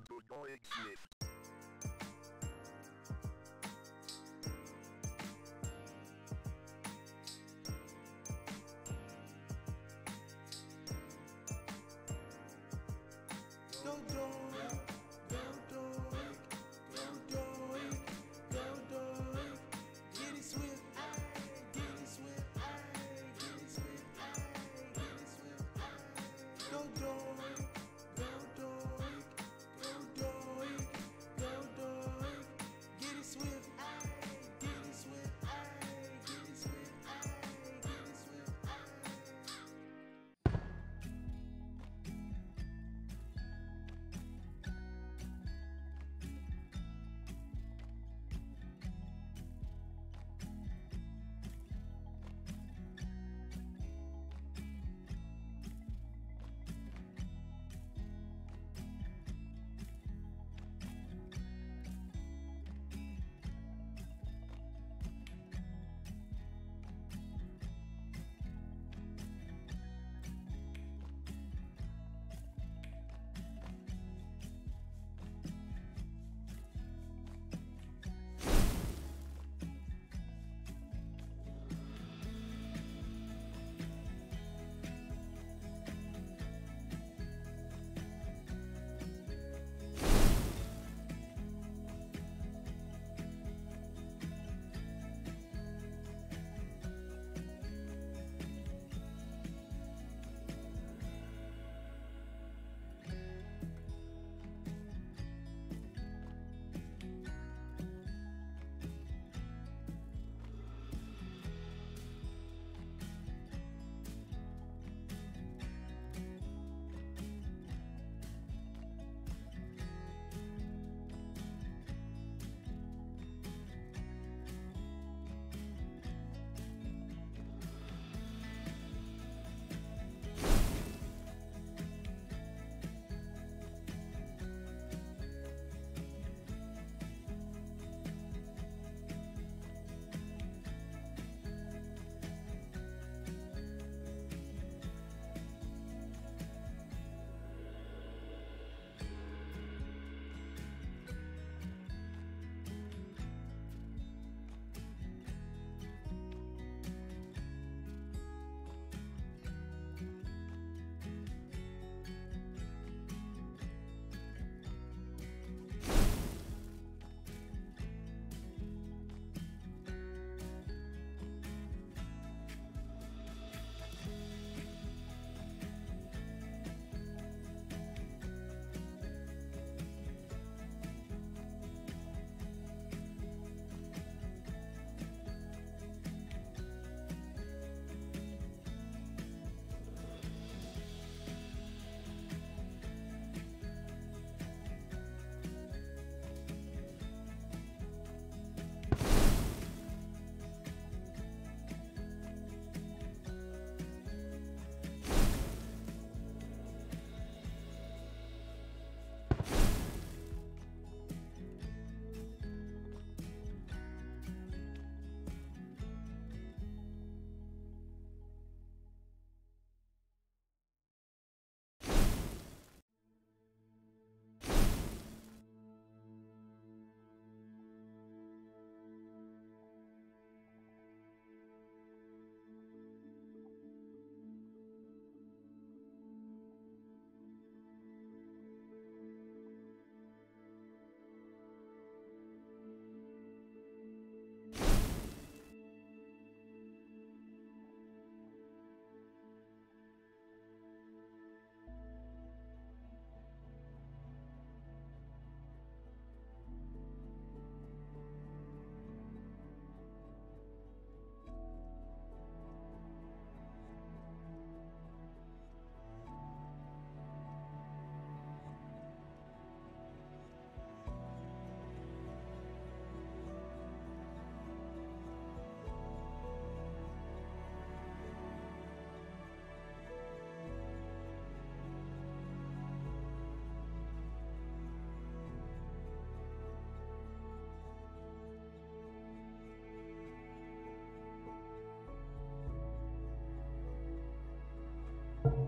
Doig and Swift. Go Doig, go Doig, go Doig, go Doig. Get it Swift, ayy, get it Swift, ayy, get it Swift, ayy, get it Swift, ayy. Go Doig, go Doig, go Doig, go Doig. Get it Swift, ayy, get it Swift, ayy, get it Swift, ayy, get it Swift, ayy.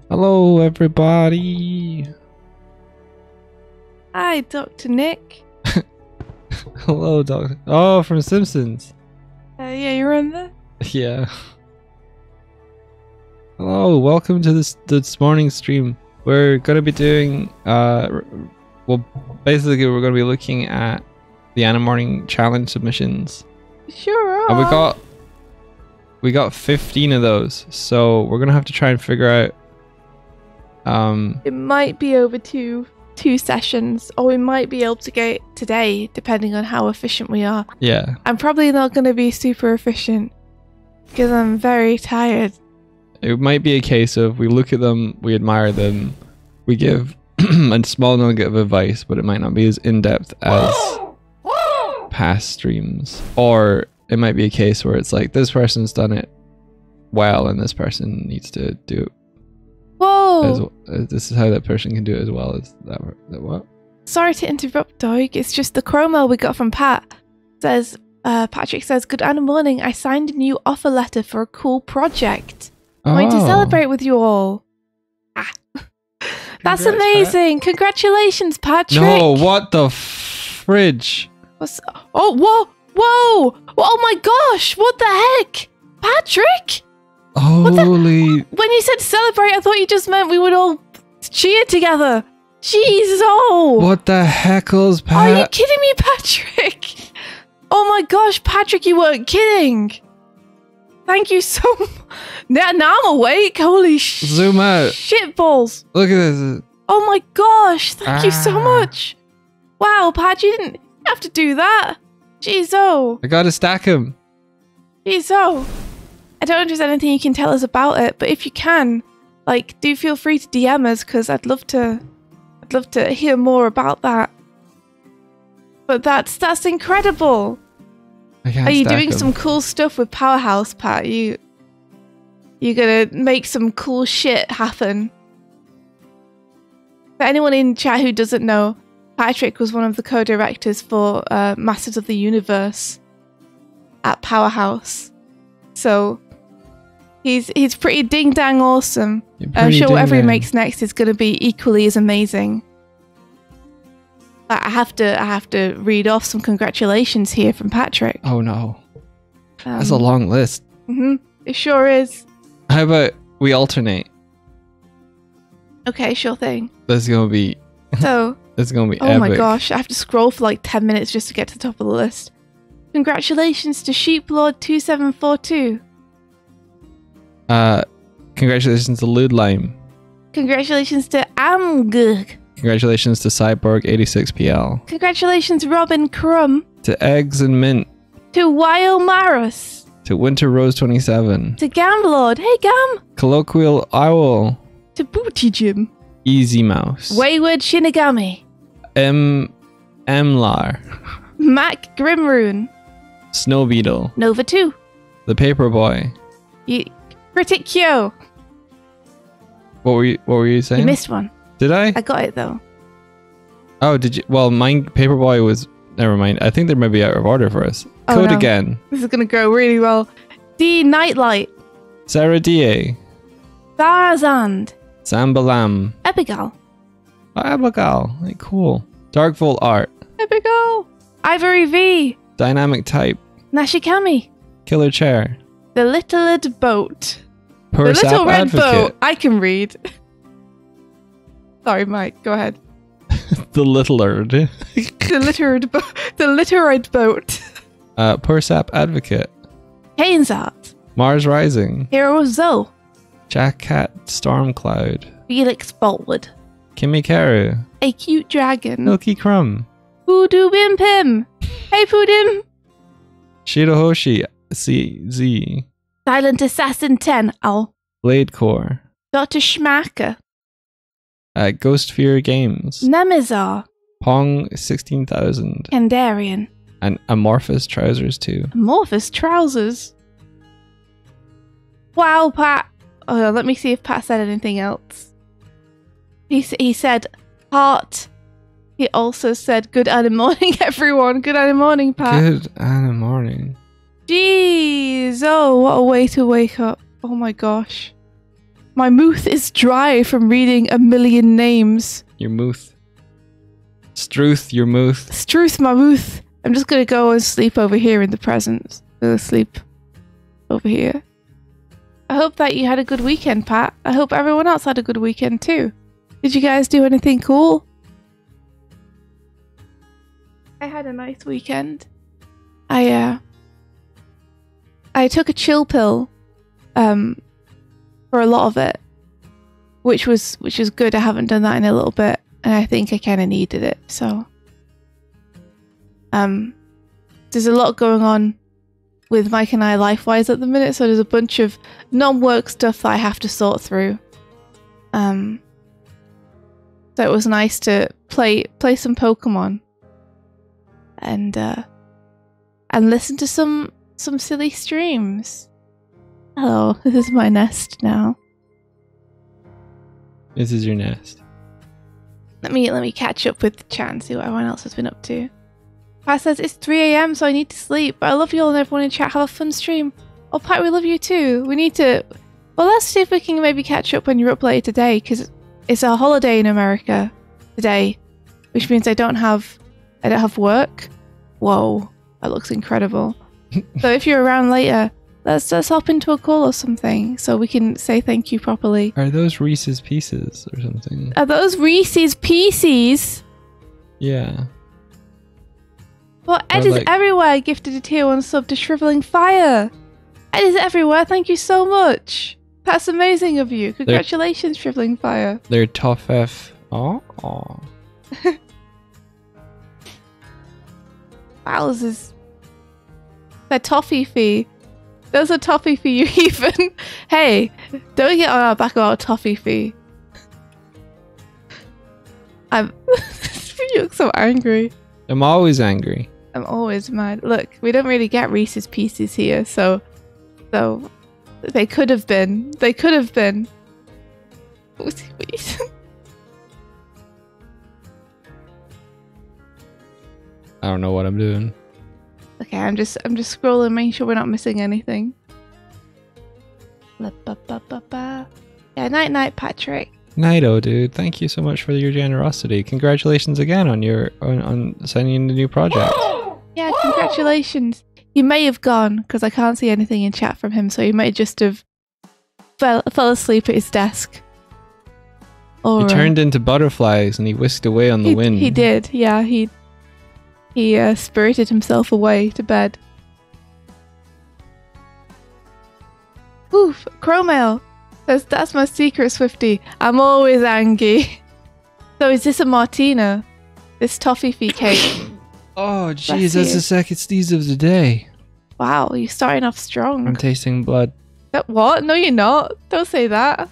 Hello, everybody. Hi, Dr. Nick. Hello, Doctor. Oh, from Simpsons. Yeah, you remember? Yeah. Hello, welcome to this morning's stream. We're gonna be doing well, basically we're gonna be looking at the Anna Morning challenge submissions. Sure are. And we got 15 of those, so we're gonna have to try and figure out. It might be over two sessions, or we might be able to get today, depending on how efficient we are. Yeah. I'm probably not going to be super efficient because I'm very tired. It might be a case of we look at them, we admire them, we give a small nugget of advice, but it might not be as in-depth as past streams. Or it might be a case where it's like, this person's done it well and this person needs to do it. Whoa! This is how that person can do it as well as that what? Sorry to interrupt, Doig. It's just the Chromel we got from Pat. Says, Patrick says, good Anna morning. I signed a new offer letter for a cool project. I'm going to celebrate with you all. That's amazing. Pat. Congratulations, Patrick. No, what the fridge? Oh, whoa. Oh my gosh. What the heck? Patrick? Holy. When you said celebrate, I thought you just meant we would all cheer together. Jeez, oh. What the heckles, Pat? Are you kidding me, Patrick? Oh my gosh, Patrick, you weren't kidding. Thank you so much. Now I'm awake. Holy zoom out. Shit balls. Look at this. Oh my gosh, thank you so much. Wow, Pat, you didn't have to do that. Jeez, oh. I gotta stack him. Jeez, oh. I don't know if there's anything you can tell us about it, but if you can, like, do feel free to DM us because I'd love to hear more about that. But that's incredible. Are you doing some cool stuff with Powerhouse, Pat? You're gonna make some cool shit happen. For anyone in chat who doesn't know, Patrick was one of the co-directors for Masters of the Universe at Powerhouse. So he's pretty ding dang awesome. I'm sure whatever he makes next is gonna be equally as amazing. I have to read off some congratulations here from Patrick. Oh no. That's a long list. It sure is. How about we alternate? Okay, sure thing. This is gonna be so this is gonna be oh epic. My gosh, I have to scroll for like 10 minutes just to get to the top of the list. Congratulations to Sheeplord2742. Congratulations to Ludlime. Congratulations to Amgug. Congratulations to Cyborg86PL. Congratulations, Robin Crumb. To Eggs and Mint. To Wyomarus. To Winter Rose 27. To Gamlord. Hey, Gam. Colloquial Owl. To Booty Jim. Easy Mouse. Wayward Shinigami. Emlar. Mac Grimrune. Snow Beetle. Nova 2. The Paperboy. Critic Kyo. What were you saying? You missed one. Did I? I got it though. Oh, did you? Well, mine Paperboy was. Never mind. I think they might be out of order for us. Code no. again. This is gonna go really well. D Nightlight. Sarah Da. Zarazand. Sambalam. Epigal. Oh, Abigail. Like, cool. Darkvolt Art. Epigal. Ivory V. Dynamic Type. Nashikami. Killer Chair. The Little Boat. The Little Red Advocate. Boat. I can read. Sorry, Mike. Go ahead. The Littlerd. The Littered Boat. Pursap Advocate. Hainzart. Mars Rising. Hero Zoe. Jack Cat Stormcloud. Felix Boltwood. Kimikaru. A Cute Dragon. Milky Crumb. Voodoo Bim Pim. Hey Poodim. Shirahoshi CZ. Silent Assassin 10. Owl. Blade Core. Dr. Schmacker. Ghost Fear Games. Nemizar. Pong 16,000. Kandarian. And Amorphous Trousers 2. Amorphous Trousers. Wow, Pat. Oh, let me see if Pat said anything else. He said heart. He also said good Anna morning, everyone. Good Anna morning, Pat. Good Anna morning. Jeez. Oh, what a way to wake up. Oh my gosh. My mouth is dry from reading a million names. Your mouth. Struth your mouth. Struth my mouth. I'm just gonna go and sleep over here in the present. Go sleep over here. I hope that you had a good weekend, Pat. I hope everyone else had a good weekend too. Did you guys do anything cool? I had a nice weekend. I took a chill pill for a lot of it, which was good. I haven't done that in a little bit, and I think I kind of needed it. So there's a lot going on with Mike and I life-wise at the minute, so there's a bunch of non-work stuff that I have to sort through. So it was nice to play some Pokemon and listen to some silly streams. Hello, this is my nest now. This is your nest. Let me catch up with the chat and see what everyone else has been up to. Pat says it's 3 a.m, so I need to sleep. But I love you all and everyone in chat. Have a fun stream. Oh, Pat, we love you too. We need to. Well, let's see if we can maybe catch up when you're up later today, because it's a holiday in America today, which means I don't have work. Whoa, that looks incredible. So if you're around later, let's hop into a call or something so we can say thank you properly. Are those Reese's Pieces or something? Are those Reese's Pieces? Yeah. Well, Ed is everywhere. Gifted a tier 1 sub to Shriveling Fire. Ed is everywhere. Thank you so much. That's amazing of you. Congratulations, Shriveling Fire. They're tough F. Oh. Wowzers. They're toffee fee. Those are toffee for you even. Hey, don't get on our back about toffee fee. You look so angry. I'm always angry. I'm always mad. Look, we don't really get Reese's Pieces here, so they could have been. They could have been. I don't know what I'm doing. Okay, I'm just scrolling, making sure we're not missing anything. Yeah, night, Patrick. Nighto, dude. Thank you so much for your generosity. Congratulations again on signing in the new project. Yeah, congratulations. He may have gone because I can't see anything in chat from him, so he might just have fell asleep at his desk. Or he turned into butterflies and he whisked away on the wind. He did, yeah. He spirited himself away to bed. Oof, Chromail says, that's my secret, Swifty. I'm always angry. So is this a Martina? This toffee cake? Oh, jeez, that's the second sneeze of the day. Wow, you're starting off strong. I'm tasting blood. What? No, you're not. Don't say that.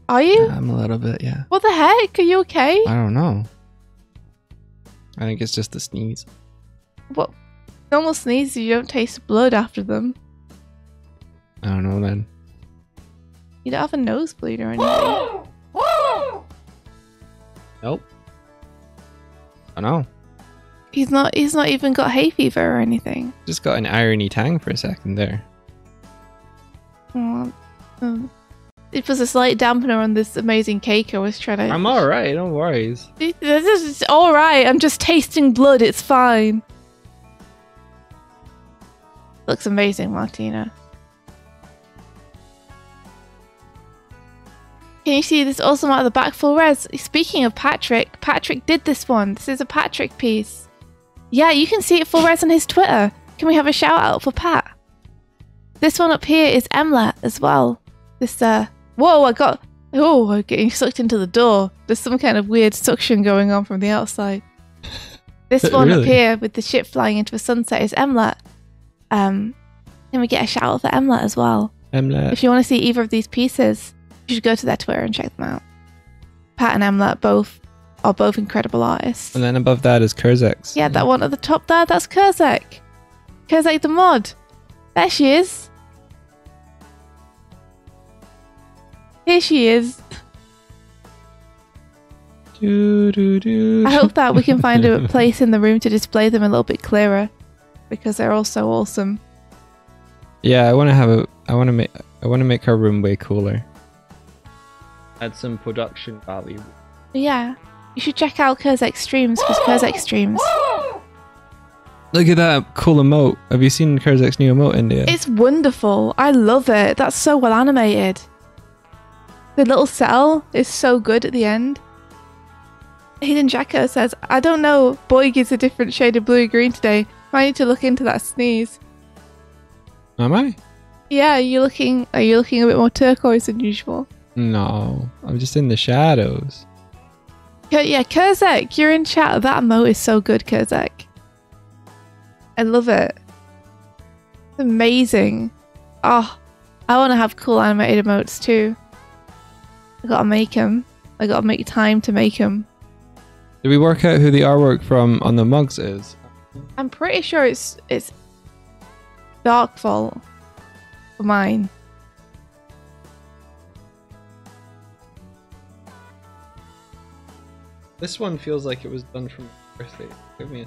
Are you? Yeah, I'm a little bit, yeah. What the heck? Are you okay? I don't know. I think it's just a sneeze. What? Normal sneezes, you don't taste blood after them. I don't know then. You don't have a nosebleed or anything. Nope. I know. He's not even got hay fever or anything. Just got an irony tang for a second there. It was a slight dampener on this amazing cake I was trying to... I'm alright, no worries. This is alright, I'm just tasting blood, it's fine. Looks amazing, Martina. Can you see this awesome out of the back full res? Speaking of Patrick, Patrick did this one. This is a Patrick piece. Yeah, you can see it full res on his Twitter. Can we have a shout out for Pat? This one up here is Emlet as well. This, whoa, I'm getting sucked into the door. There's some kind of weird suction going on from the outside. This one Really? up here with the ship flying into a sunset is Emlet. Can we get a shout out for Emlet as well? Emlet. If you want to see either of these pieces, you should go to their Twitter and check them out. Pat and Emlet are both incredible artists. And then above that is Kurzex. Yeah, that one at the top there, that's Kurzek. Kurzek the mod. There she is. Here she is. I hope that we can find a place in the room to display them a little bit clearer, because they're all so awesome. Yeah, I want to make our room way cooler. Add some production value. Yeah, You should check out Kurzek streams because Kurzek streams. Look at that cool emote. Have you seen Kurzek's new emote, India? It's wonderful. I love it. That's so well animated. The little cell is so good at the end. Hidden Jacko says, I don't know, Boig is a different shade of blue green today. Might need to look into that sneeze. Am I? Yeah, are you looking a bit more turquoise than usual? No, I'm just in the shadows. Yeah, Kurzek, you're in chat. That emote is so good, Kurzek. I love it. It's amazing. Oh, I want to have cool animated emotes too. I gotta make them. I gotta make time to make them. Did we work out who the artwork from on the mugs is? I'm pretty sure it's Darkfall for mine. This one feels like it was done from birthday. Give me a...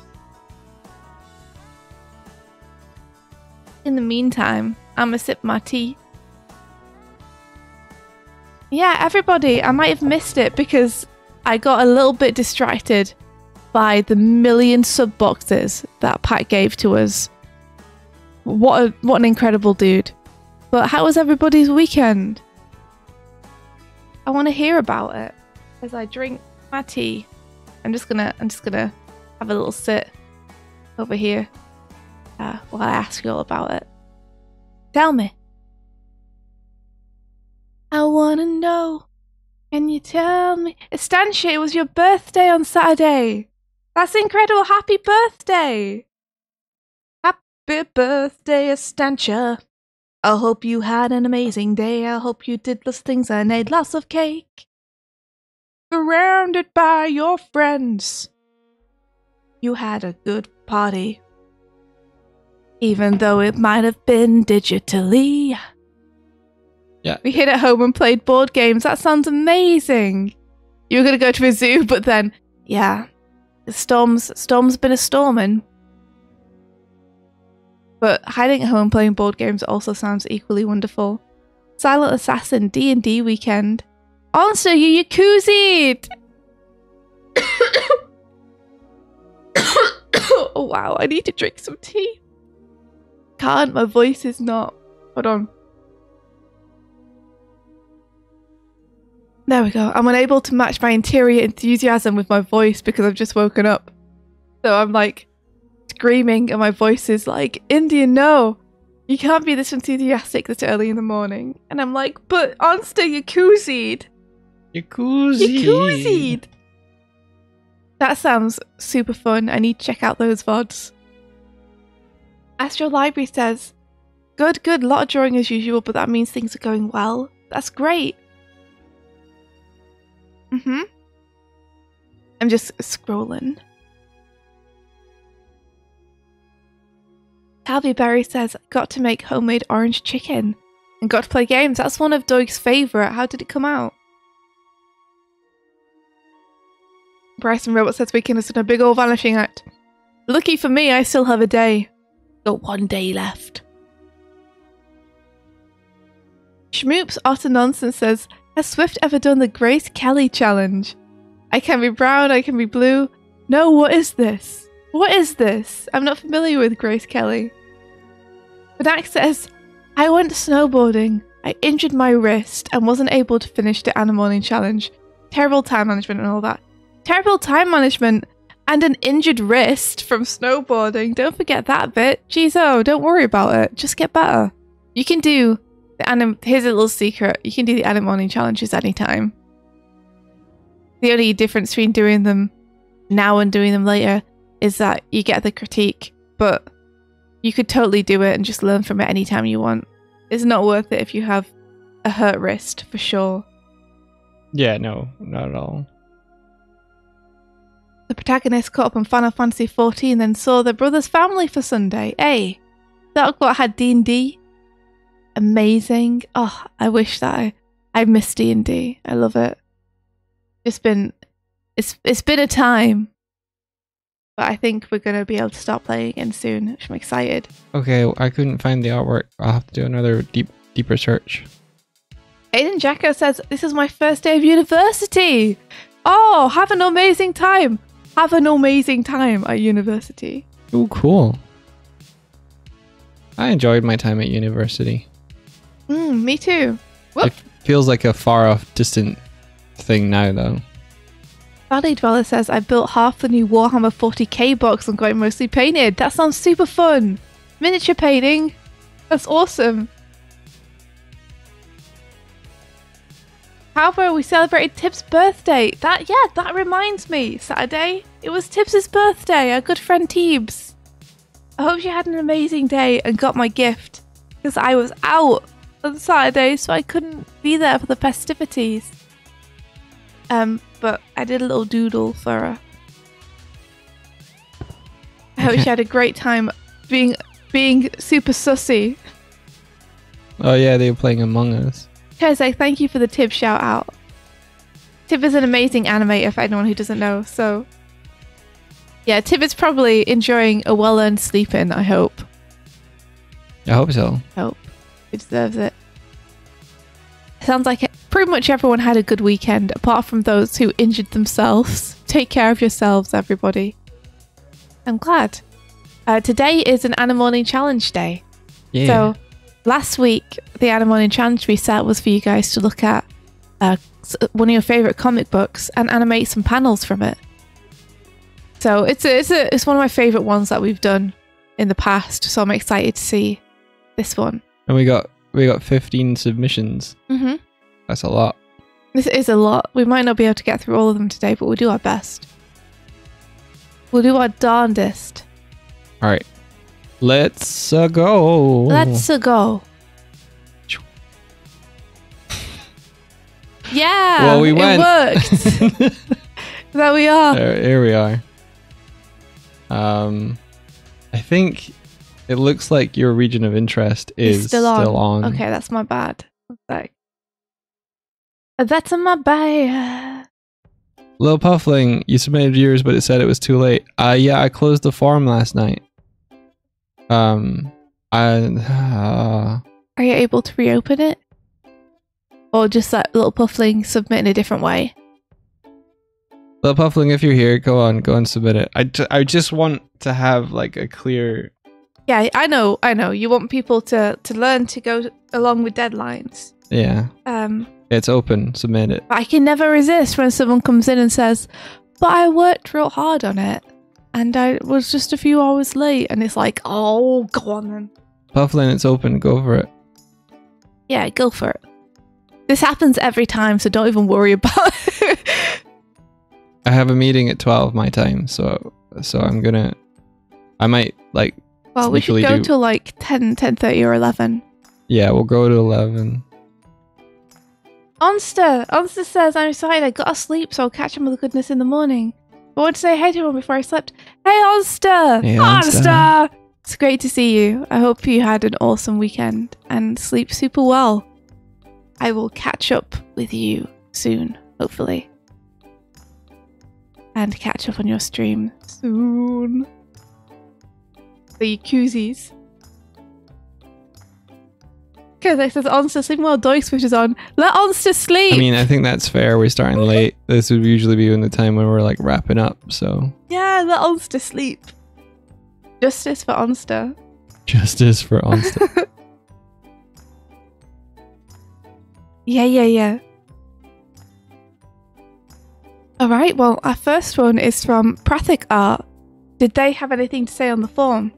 In the meantime, I'ma sip my tea. Yeah, everybody, I might have missed it because I got a little bit distracted by the million sub boxes that Pat gave to us. What an incredible dude. But how was everybody's weekend? I want to hear about it as I drink my tea. I'm just gonna have a little sit over here while I ask you all about it. Tell me. I wanna know. Can you tell me? Estancia, it was your birthday on Saturday. That's incredible. Happy birthday. Happy birthday, Estancia. I hope you had an amazing day. I hope you did lots of things and ate lots of cake. Surrounded by your friends. You had a good party. Even though it might have been digitally. Yeah. We hid at home and played board games. That sounds amazing. You were going to go to a zoo, but then, yeah. The storm's been a storming. But hiding at home and playing board games also sounds equally wonderful. Silent Assassin D&D weekend. Also, you Yakuzi'd! Oh wow, I need to drink some tea. Can't, my voice is not. Hold on. There we go. I'm unable to match my interior enthusiasm with my voice because I've just woken up. So I'm like screaming and my voice is like, India, no! You can't be this enthusiastic this early in the morning. And I'm like, but Onsta, Yakuzi'd! Yakuzi'd! That sounds super fun. I need to check out those VODs. Astro Library says, good, lot of drawing as usual, but that means things are going well. That's great. I'm just scrolling. Calvi Berry says, got to make homemade orange chicken and got to play games. That's one of Doig's favourite. How did it come out? Bryson Robot says weekend has done a big old vanishing act. Lucky for me, I still have a day. Got 1 day left. Schmoops Otter Nonsense says, has Swift ever done the Grace Kelly challenge? I can be brown, I can be blue. No, what is this? What is this? I'm not familiar with Grace Kelly. Benak says, I went snowboarding. I injured my wrist and wasn't able to finish the Anna Morning challenge. Terrible time management and all that. Terrible time management and an injured wrist from snowboarding. Don't forget that bit. Jeez, oh, don't worry about it. Just get better. You can do the here's a little secret. You can do the Anna Morning challenges anytime. The only difference between doing them now and doing them later is that you get the critique, but you could totally do it and just learn from it anytime you want. It's not worth it if you have a hurt wrist, for sure. Yeah, no, not at all. The protagonist caught up on Final Fantasy XIV, then saw their brother's family for Sunday. Hey, Darkbot had D&D. Amazing. Oh, I wish that I missed D&D. I love it. It's been a time, but I think we're gonna be able to start playing again soon, which I'm excited. Okay, I couldn't find the artwork. I'll have to do another deeper search. Aiden Jacko says, this is my first day of university. Oh, have an amazing time. Have an amazing time at university. Oh, cool. I enjoyed my time at university. Me too. Whoop. It feels like a far off, distant thing now, though. Valley Dweller says, I built half the new Warhammer 40k box and got it mostly painted. That sounds super fun. Miniature painting. That's awesome. However, we celebrated Tip's birthday. That reminds me. Saturday, it was Tips's birthday, our good friend Teebs. I hope she had an amazing day and got my gift, because I was out on Saturday, so I couldn't be there for the festivities. But I did a little doodle for her. I hope she had a great time being super sussy. Oh yeah, they were playing Among Us. Can I say thank you for the Tib shout out. Tib is an amazing animator for anyone who doesn't know, so yeah, Tib is probably enjoying a well-earned sleep in, I hope. I hope so. Hope. He deserves it. Sounds like pretty much everyone had a good weekend, apart from those who injured themselves. Take care of yourselves, everybody. I'm glad. Today is an Anna Morning Challenge day. Yeah. So last week, the Anna Morning Challenge we set was for you guys to look at one of your favourite comic books and animate some panels from it. So it's one of my favourite ones that we've done in the past, so I'm excited to see this one. And we got 15 submissions. Mm-hmm. That's a lot. This is a lot. We might not be able to get through all of them today, but we'll do our best. We'll do our darndest. All right. Let's go. Let's go. Yeah. Well, we went. It worked. There we are. Here we are. I think it looks like your region of interest is still on. Okay, that's my bad. That's my bad. Lil Puffling, you submitted yours, but it said it was too late. Yeah, I closed the form last night. Are you able to reopen it? Or just let Little Puffling submit in a different way? Lil Puffling, if you're here, go and submit it. I just want to have like a clear... Yeah, I know. You want people to learn to go along with deadlines. Yeah. It's open. Submit it. I can never resist when someone comes in and says, but I worked real hard on it and I was just a few hours late, and it's like, oh, go on then. Puffling, it's open. Go for it. Yeah, go for it. This happens every time, so don't even worry about it. I have a meeting at 12 my time, so I might like... Well, we should go till like 10:30 or 11. Yeah, we'll go to 11. Onster says, I'm excited, I gotta sleep, so I'll catch him with the goodness in the morning. I want to say hey to him before I slept. Hey, Onster! Hey, Onster! It's great to see you. I hope you had an awesome weekend and sleep super well. I will catch up with you soon, hopefully. And catch up on your stream soon. The koozies. Because it says Onster sleeping while Doig Swift is on. Let Onster sleep! I mean, I think that's fair. We're starting late. This would usually be in the time when we're like wrapping up, so... Yeah, let Onster sleep. Justice for Onster. Justice for Onster. Yeah. Alright, well, our first one is from Prathik Art. Did they have anything to say on the form?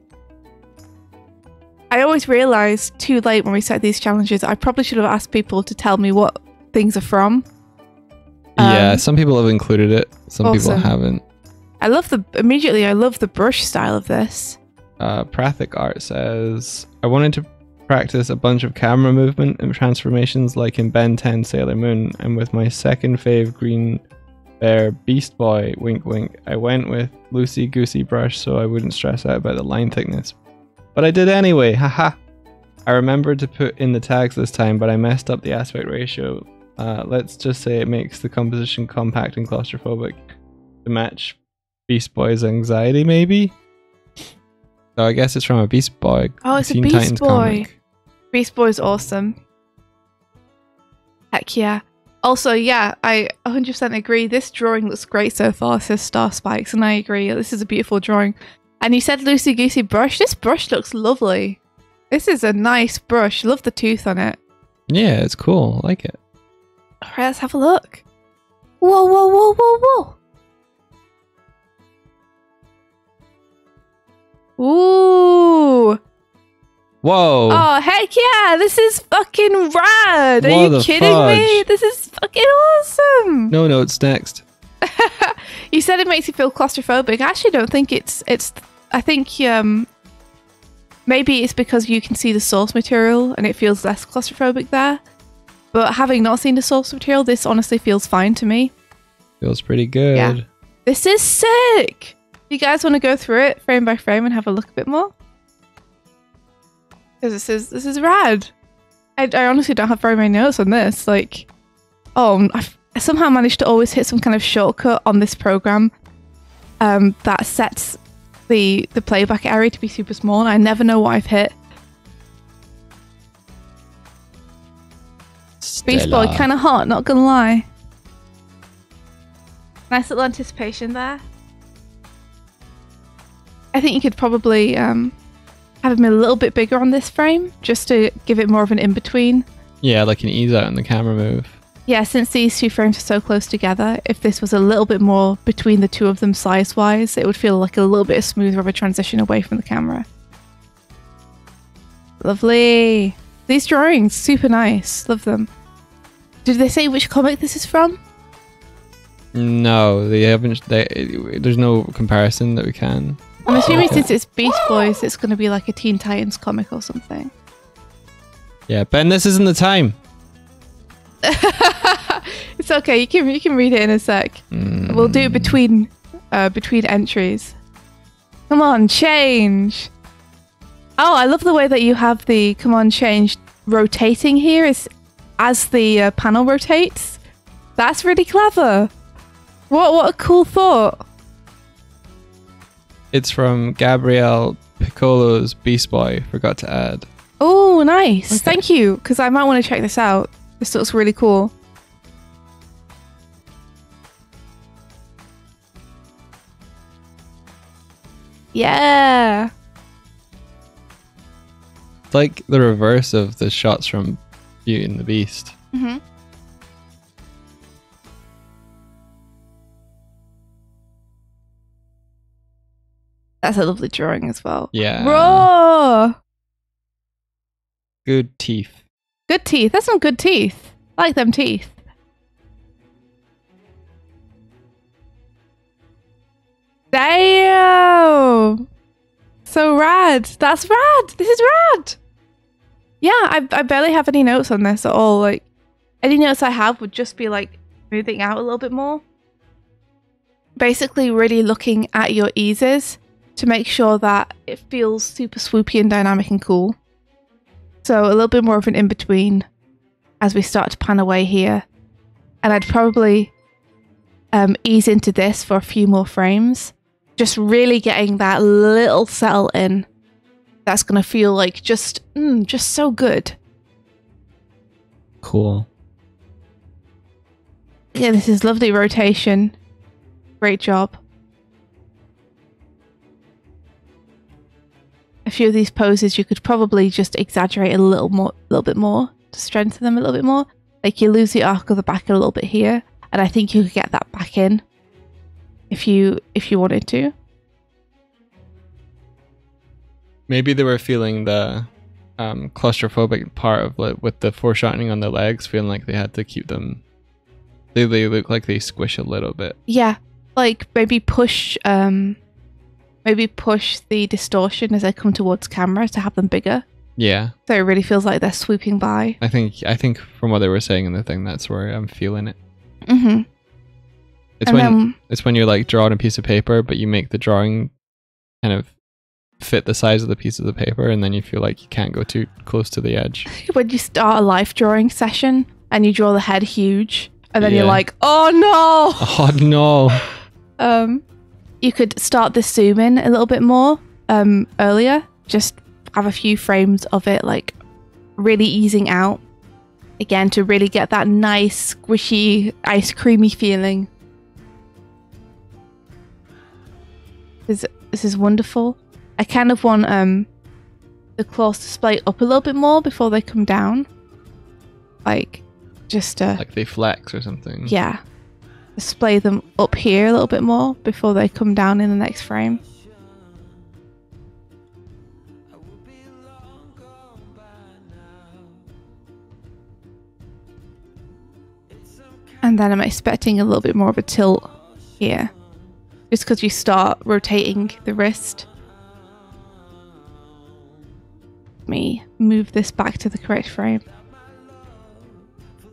I always realise too late when we set these challenges, I probably should have asked people to tell me what things are from. Yeah, some people have included it. Some people haven't. I love the brush style of this. Prathik Art says, I wanted to practice a bunch of camera movement and transformations like in Ben 10 Sailor Moon, and with my second fave Green Bear Beast Boy, wink wink, I went with loosey goosey brush so I wouldn't stress out about the line thickness. But I did anyway, haha. I remembered to put in the tags this time, but I messed up the aspect ratio. Let's just say it makes the composition compact and claustrophobic to match Beast Boy's anxiety, maybe? So I guess it's from a Beast Boy. Oh, it's Teen a Beast Titans Boy. comic. Beast Boy's awesome. Heck yeah. Also, yeah, I 100% agree. This drawing looks great so far, says Star Spikes, and I agree. This is a beautiful drawing. And you said loosey goosey brush. This brush looks lovely. This is a nice brush. Love the tooth on it. Yeah, it's cool. I like it. All right, let's have a look. Whoa, whoa, whoa, whoa, whoa. Ooh. Whoa. Oh, heck yeah. This is fucking rad. Are What you the kidding me? fudge? This is fucking awesome. No notes next. You said it makes you feel claustrophobic. I actually don't think it's I think maybe it's because you can see the source material and it feels less claustrophobic there. But having not seen the source material, this honestly feels fine to me. Feels pretty good. Yeah. This is sick. You guys want to go through it frame by frame and have a look a bit more? Because this is rad. I honestly don't have very many notes on this. Like, I've somehow managed to always hit some kind of shortcut on this program that sets the playback area to be super small, and I never know what I've hit. Beast Boy, kind of hot, not gonna lie. Nice little anticipation there. I think you could probably have him a little bit bigger on this frame, just to give it more of an in-between. Yeah, like an ease out in the camera move. Yeah, since these two frames are so close together, if this was a little bit more between the two of them size-wise, it would feel like a little bit smoother of a transition away from the camera. Lovely. These drawings, super nice. Love them. Did they say which comic this is from? No, they haven't. There's no comparison that we can. I'm assuming since it's Beast Boys, it's going to be like a Teen Titans comic or something. Yeah, Ben, this isn't the time. It's okay. You can read it in a sec. We'll do it between entries. Come on, change. Oh, I love the way that you have the come on change rotating here as the panel rotates. That's really clever. What a cool thought. It's from Gabrielle Piccolo's Beast Boy. Forgot to add. Oh, nice. Okay. Thank you, because I might want to check this out. This looks really cool. Yeah. It's like the reverse of the shots from Beauty and the Beast. Mm-hmm. That's a lovely drawing as well. Yeah. Raw. Good teeth. Good teeth. That's some good teeth. I like them teeth. Damn. So rad. That's rad. This is rad. Yeah, I barely have any notes on this at all. Like, any notes I have would just be like moving out a little bit more. Basically really looking at your eases to make sure that it feels super swoopy and dynamic and cool. So a little bit more of an in-between as we start to pan away here. And I'd probably ease into this for a few more frames. Just really getting that little settle in. That's going to feel like just so good. Cool. Yeah, this is lovely rotation. Great job. A few of these poses you could probably just exaggerate a little bit more to strengthen them a little bit more. Like you lose the arc of the back a little bit here, and I think you could get that back in if you wanted to. Maybe they were feeling the claustrophobic part of with the foreshortening on the legs, feeling like they had to keep them. They look like they squish a little bit. Yeah, like maybe push the distortion as they come towards camera to have them bigger. Yeah. So it really feels like they're swooping by. I think from what they were saying in the thing, that's where I'm feeling it. Mm-hmm. It's when you're like drawing a piece of paper, but you make the drawing kind of fit the size of the piece of the paper, and then you feel like you can't go too close to the edge. When you start a life drawing session and you draw the head huge, and then Yeah. you're like, oh no! Oh no! You could start the zoom in a little bit more earlier. Just have a few frames of it like really easing out Again, to really get that nice, squishy, ice creamy feeling. This is wonderful. I kind of want the claws to splay up a little bit more before they come down. Like, just like they flex or something. Yeah. Display them up here a little bit more before they come down in the next frame. And then I'm expecting a little bit more of a tilt here. Just because you start rotating the wrist. Let me move this back to the correct frame.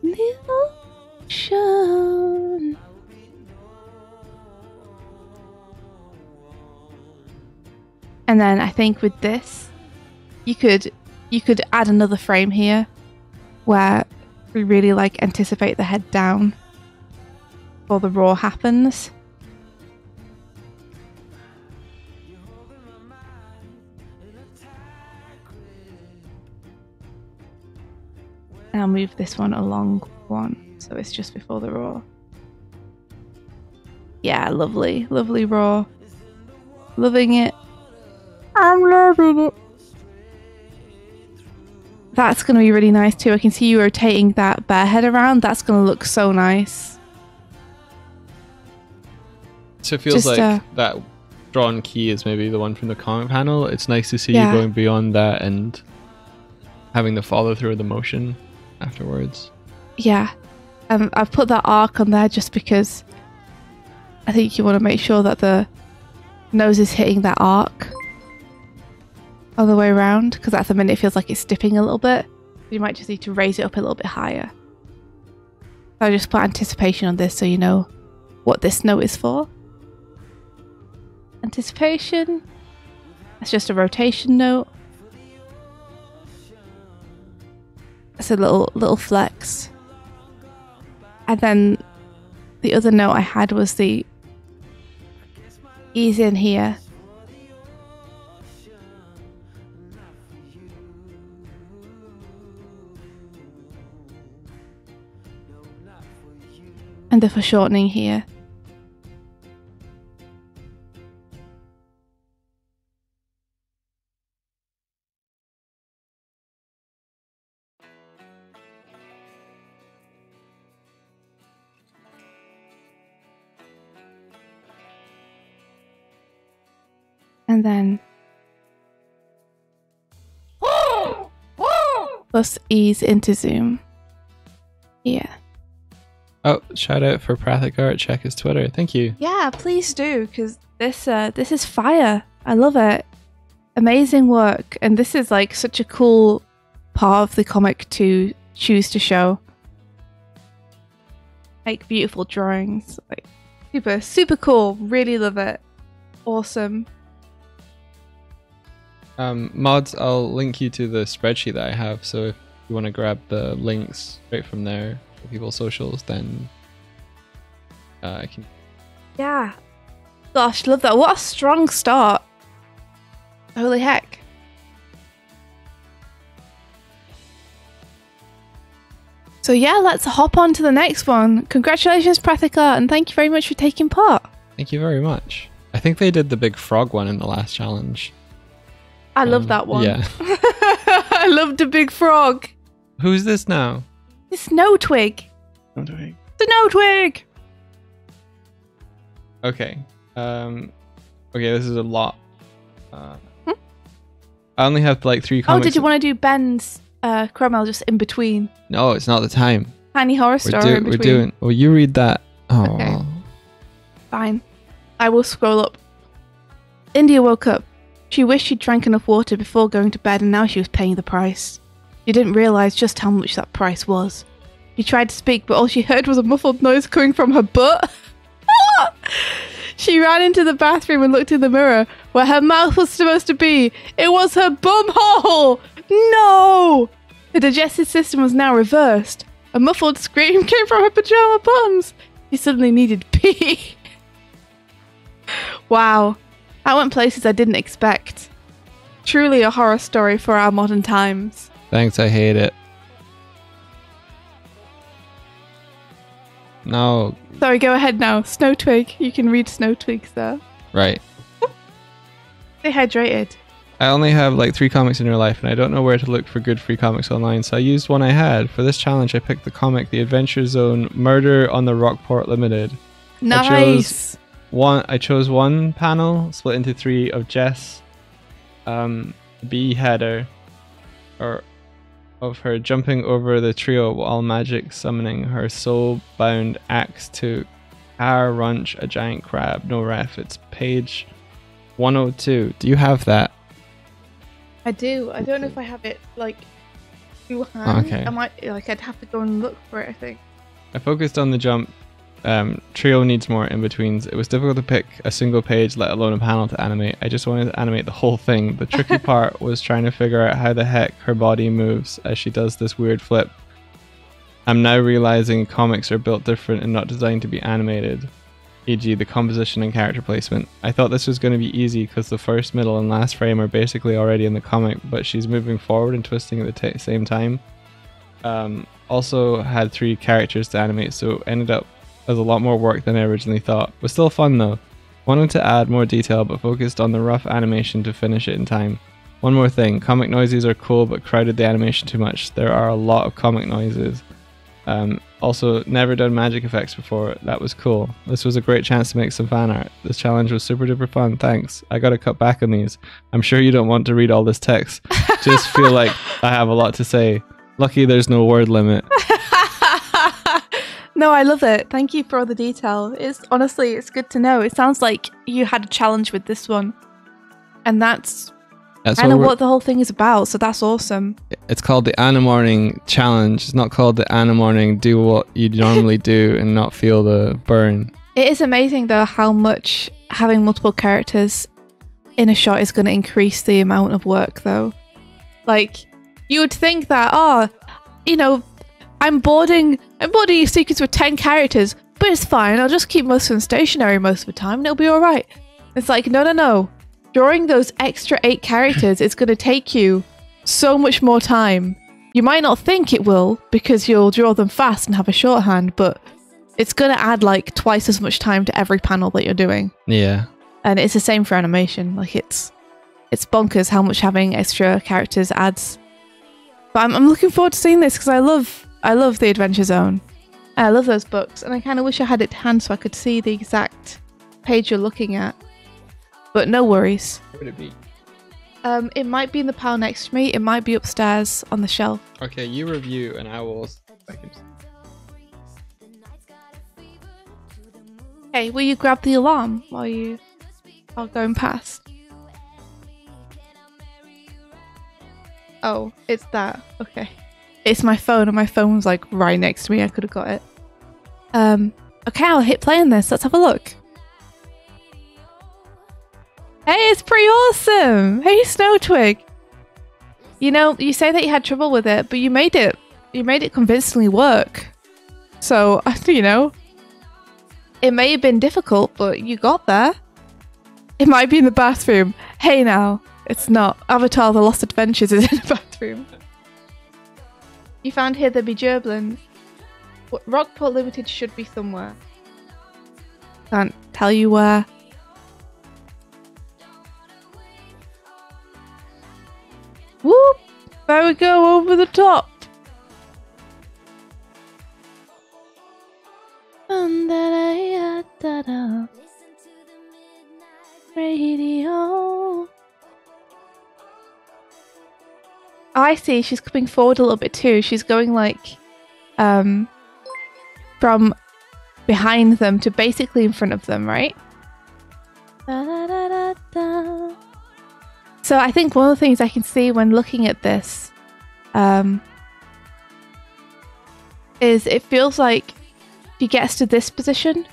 The ocean. And then I think with this, you could add another frame here where we really like anticipate the head down before the roar happens. And I'll move this one along one, so it's just before the roar. Yeah, lovely, lovely roar. Loving it. I'm loving it. That's going to be really nice too. I can see you rotating that bear head around. That's going to look so nice. So it feels Just, like that drawn key is maybe the one from the comic panel. It's nice to see Yeah. you going beyond that and having the follow through of the motion afterwards. Yeah. I've put that arc on there just because I think you want to make sure that the nose is hitting that arc all the way around, because at the minute it feels like it's dipping a little bit. You might just need to raise it up a little bit higher. So I just put anticipation on this so you know what this note is for. Anticipation. That's just a rotation note. It's a little flex. And then the other note I had was the ease in here. And the foreshortening here. And then plus ease into zoom. Yeah. Oh, shout out for Prathikart. Check his Twitter. Thank you. Yeah, please do, because this is fire. I love it. Amazing work. And this is like such a cool part of the comic to choose to show. Like beautiful drawings. Like super cool. Really love it. Awesome. Mods, I'll link you to the spreadsheet that I have, so if you want to grab the links right from there for people's socials, then I can. Yeah. Gosh, love that. What a strong start. Holy heck. So yeah, let's hop on to the next one. Congratulations, Prathika, and thank you very much for taking part. Thank you very much. I think they did the big frog one in the last challenge. I love that one. Yeah. I loved the big frog. Who's this now? It's Snow Twig. Okay. Snow Twig. Okay. Okay, this is a lot. I only have like 3 Oh, comics. did you want to do Ben's Cromwell just in between? No, it's not the time. Tiny Horror Story in between. We're doing. Well, you read that. Oh. Okay. Fine. I will scroll up. India woke up. She wished she'd drank enough water before going to bed, and now she was paying the price. She didn't realise just how much that price was. She tried to speak, but all she heard was a muffled noise coming from her butt. She ran into the bathroom and looked in the mirror, where her mouth was supposed to be. It was her bum hole! No! Her digestive system was now reversed. A muffled scream came from her pajama bottoms. She suddenly needed pee. Wow. That went places I didn't expect. Truly a horror story for our modern times. Thanks, I hate it. No. Sorry, go ahead now. Snow Twig. You can read Snow Twigs there. Right. Stay hydrated. I only have like 3 comics in real life, and I don't know where to look for good free comics online, so I used one I had. For this challenge, I picked the comic The Adventure Zone Murder on the Rockport Limited. Nice. I chose one panel split into 3 of Jess, B header, or of her jumping over the trio while magic summoning her soul-bound axe to runch a giant crab. No ref. It's page 102. Do you have that? I do. I don't know if I have it like to hand. Okay. I'd have to go and look for it, I think. I focused on the jump. Trio needs more in-betweens. It was difficult to pick a single page, let alone a panel to animate. I just wanted to animate the whole thing. The tricky part was trying to figure out how the heck her body moves as she does this weird flip. I'm now realizing comics are built different and not designed to be animated, e.g. the composition and character placement. I thought this was going to be easy because the first, middle and last frame are basically already in the comic, but she's moving forward and twisting at the same time. Also had 3 characters to animate, so it ended up as a lot more work than I originally thought. Was still fun though. Wanted to add more detail but focused on the rough animation to finish it in time. One more thing, comic noises are cool but crowded the animation too much. There are a lot of comic noises. Also, never done magic effects before. That was cool. This was a great chance to make some fan art. This challenge was super duper fun. Thanks. I gotta cut back on these. I'm sure you don't want to read all this text. Just feel like I have a lot to say. Lucky there's no word limit. No, I love it. Thank you for all the detail. It's good to know. It sounds like you had a challenge with this one. And that's kind of what the whole thing is about, so that's awesome. It's called the Anna Morning Challenge. It's not called the Anna Morning do what you normally do and not feel the burn. It is amazing though how much having multiple characters in a shot is going to increase the amount of work though. Like, you would think that, I'm boarding a sequence with 10 characters, but it's fine. I'll just keep most of them stationary most of the time and it'll be alright. It's like, no. Drawing those extra 8 characters is going to take you so much more time. You might not think it will because you'll draw them fast and have a shorthand, but it's going to add like twice as much time to every panel that you're doing. Yeah. And it's the same for animation. Like it's bonkers how much having extra characters adds. But I'm looking forward to seeing this because I love the Adventure Zone. I love those books and I kind of wish I had it to hand so I could see the exact page you're looking at. But no worries. Where would it be? It might be in the pile next to me. It might be upstairs on the shelf. Okay, you review and I will... Hey, will you grab the alarm while you are going past? Oh, it's that. Okay. It's my phone and my phone was like right next to me. I could have got it. Okay, I'll hit play on this. Let's have a look. Hey, it's pretty awesome! Hey, Snow Twig! You say that you had trouble with it, but you made it convincingly work. So, it may have been difficult, but you got there. It might be in the bathroom. Hey now, it's not. Avatar: The Lost Adventures is in the bathroom. You found here there be gerblins. Rockport Limited should be somewhere. Can't tell you where. Whoop! There we go, over the top. Radio. I see, she's coming forward a little bit too. She's going like from behind them to basically in front of them, right? So I think one of the things I can see when looking at this is it feels like she gets to this position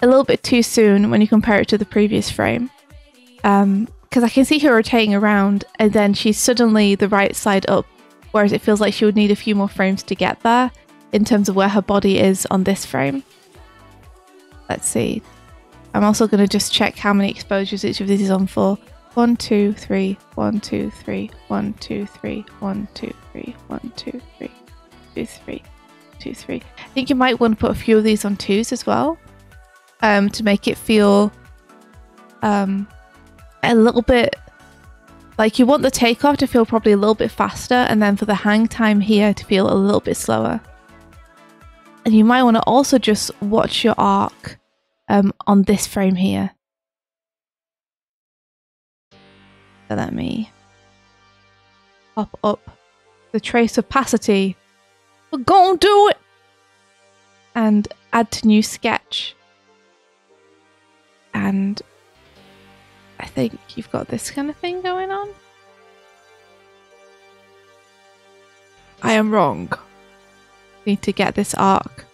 a little bit too soon when you compare it to the previous frame. Because I can see her rotating around and then she's suddenly the right side up, whereas it feels like she would need a few more frames to get there in terms of where her body is on this frame. Let's see. I'm also going to just check how many exposures each of these is on for. 1, 2, 3, 1, 2, 3, 1, 2, 3, 1, 2, 3, 1, 2, 3, 2, 3, 2, 3. I think you might want to put a few of these on 2s as well, to make it feel a little bit like you want the takeoff to feel probably a little bit faster, and then for the hang time here to feel a little bit slower. And you might want to also just watch your arc on this frame here. So let me pop up the trace opacity. We're gonna do it! And add to new sketch. And I think you've got this kind of thing going on. I am wrong. Need to get this arc.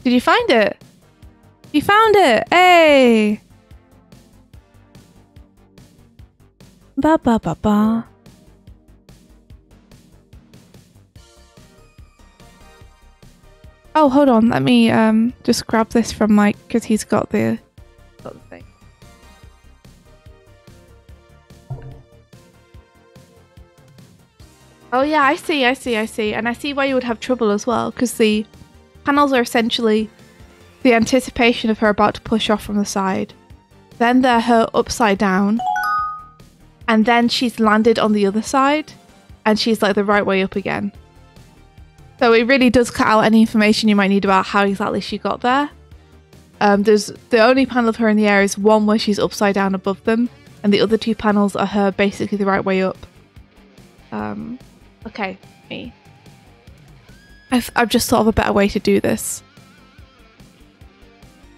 Did you find it? You found it! Hey! Ba ba ba ba. Oh, hold on. Let me just grab this from Mike because he's got the thing. Oh yeah, I see. And I see why you would have trouble as well, because the panels are essentially the anticipation of her about to push off from the side. Then they're her upside down. And then she's landed on the other side. And she's like the right way up again. So it really does cut out any information you might need about how exactly she got there. There's the only panel of her in the air is one where she's upside down above them. And the other 2 panels are her basically the right way up. Okay, me. I've just thought of a better way to do this.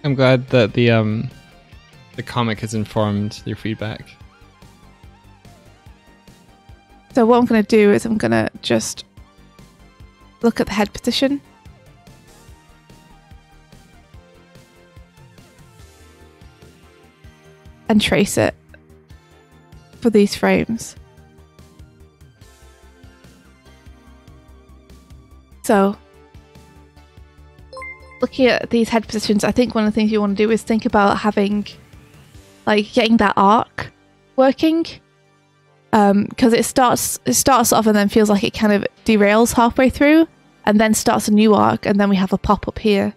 I'm glad that the comic has informed your feedback. So what I'm going to do is I'm going to just look at the head position. And trace it for these frames. So, looking at these head positions, I think one of the things you want to do is think about having, like, getting that arc working. Because it starts off and then feels like it kind of derails halfway through, and then starts a new arc, and then we have a pop-up here.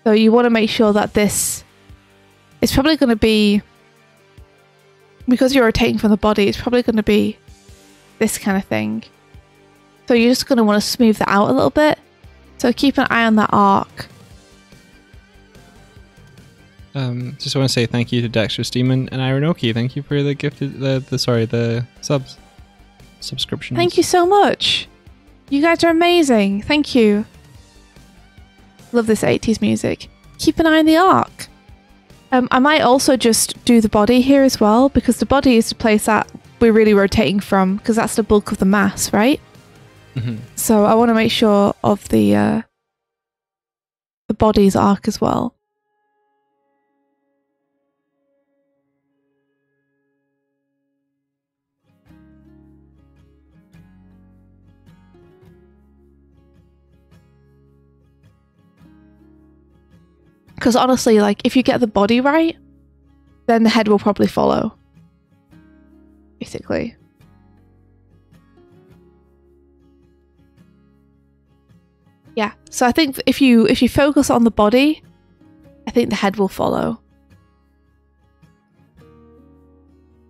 So you want to make sure that this is probably going to be, because you're rotating from the body, it's probably going to be this kind of thing. So you're just going to want to smooth that out a little bit. So keep an eye on that arc. Just want to say thank you to Dexterous Demon and Ironoki. Thank you for the gifted the subscriptions. Thank you so much. You guys are amazing. Thank you. Love this 80s music. Keep an eye on the arc. I might also just do the body here as well, because the body is the place that we're really rotating from, because that's the bulk of the mass, right? Mm-hmm. So I want to make sure of the body's arc as well. Because honestly, like, if you get the body right, then the head will probably follow. Basically. Yeah, so I think if you focus on the body, I think the head will follow.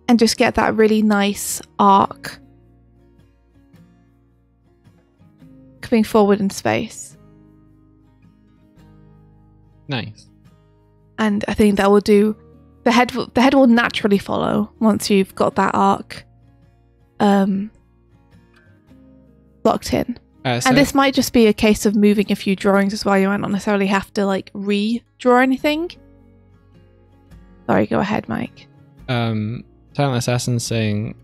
And just get that really nice arc coming forward in space. Nice. And I think that will do. The head will naturally follow once you've got that arc locked in. And this might just be a case of moving a few drawings as well. You might not necessarily have to like redraw anything. Sorry, go ahead, Mike. Silent Assassin saying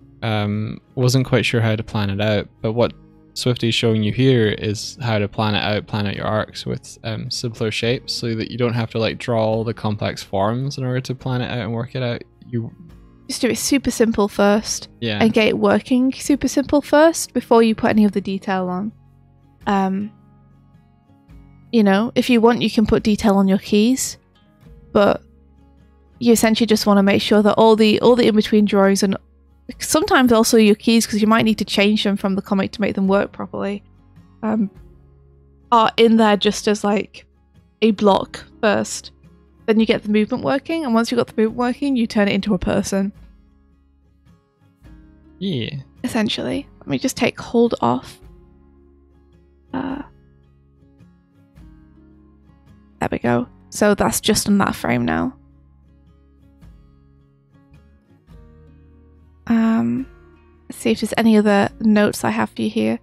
wasn't quite sure how to plan it out, but what Swifty's showing you here is how to plan out your arcs with simpler shapes, so that you don't have to like draw all the complex forms in order to plan it out and work it out. You just do it super simple first, yeah, and get it working super simple first before you put any of the detail on. You know, if you want, you can put detail on your keys, but you essentially just want to make sure that all the in-between drawings and sometimes also your keys, because you might need to change them from the comic to make them work properly, are in there just as like a block first. Then you get the movement working, and once you've got the movement working, you turn it into a person. Yeah. Essentially. Let me just take hold off. There we go. So that's just on that frame now. Let's see if there's any other notes I have for you here.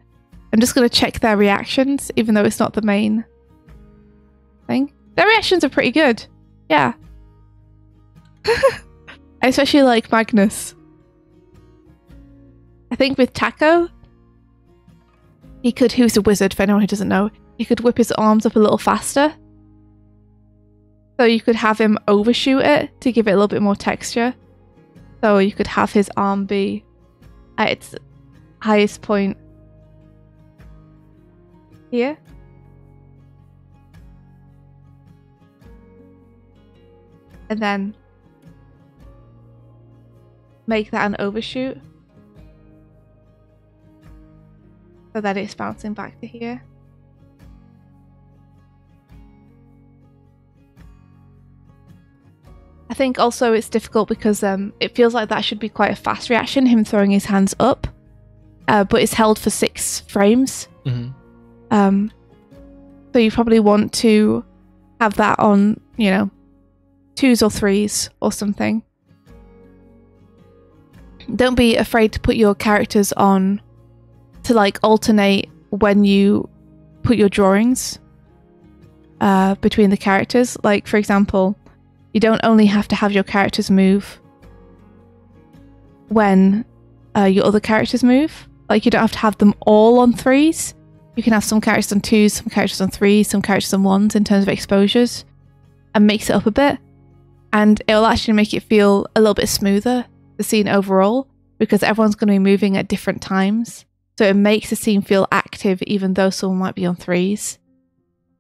I'm just going to check their reactions, even though it's not the main thing. Their reactions are pretty good. Yeah. I especially like Magnus. I think with Taco, he could, who's a wizard for anyone who doesn't know, he could whip his arms up a little faster. So you could have him overshoot it to give it a little bit more texture. So you could have his arm be at its highest point here. And then make that an overshoot. So that it's bouncing back to here. I think also it's difficult because it feels like that should be quite a fast reaction, him throwing his hands up, but it's held for 6 frames. Mm-hmm. So you probably want to have that on, 2s or 3s or something. Don't be afraid to put your characters on to like alternate when you put your drawings between the characters. Like, for example, you don't only have to have your characters move when your other characters move. Like, you don't have to have them all on 3s. You can have some characters on 2s, some characters on 3s, some characters on 1s in terms of exposures, and mix it up a bit. And it'll actually make it feel a little bit smoother, the scene overall, because everyone's going to be moving at different times. So it makes the scene feel active even though someone might be on 3s.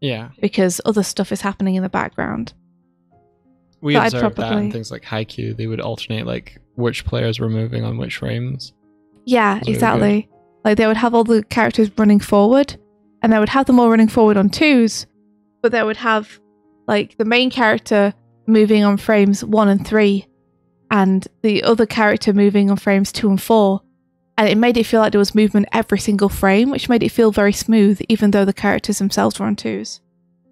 Yeah. Because other stuff is happening in the background. We But observed that in things like Haikyuu. They would alternate like which players were moving on which frames. Yeah, Really exactly. Like they would have all the characters running forward, and they would have them all running forward on 2s, but they would have like the main character moving on frames 1 and 3, and the other character moving on frames 2 and 4. And it made it feel like there was movement every single frame, which made it feel very smooth, even though the characters themselves were on 2s.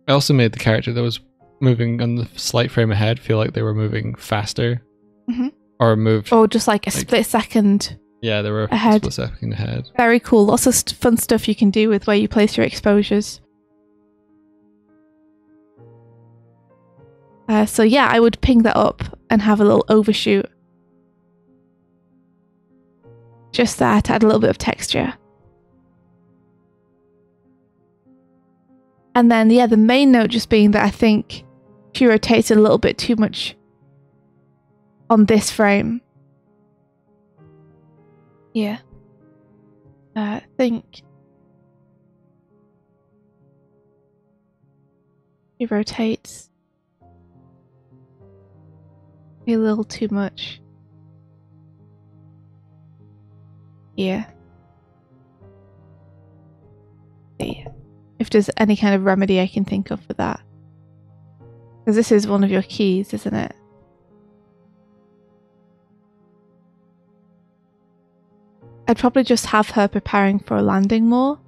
I also made the character that was moving on the slight frame ahead feel like they were moving faster. Mm-hmm. Or moved. Or just like a split second. Yeah, they were ahead. A split second ahead. Very cool. Lots of fun stuff you can do with where you place your exposures. So yeah, I would ping that up and have a little overshoot. Just there to add a little bit of texture. And then, yeah, the main note just being that I think she rotates a little bit too much on this frame. Yeah. I think she rotates a little too much. Yeah. See if there's any kind of remedy I can think of for that. Because this is one of your keys, isn't it? I'd probably just have her preparing for a landing more.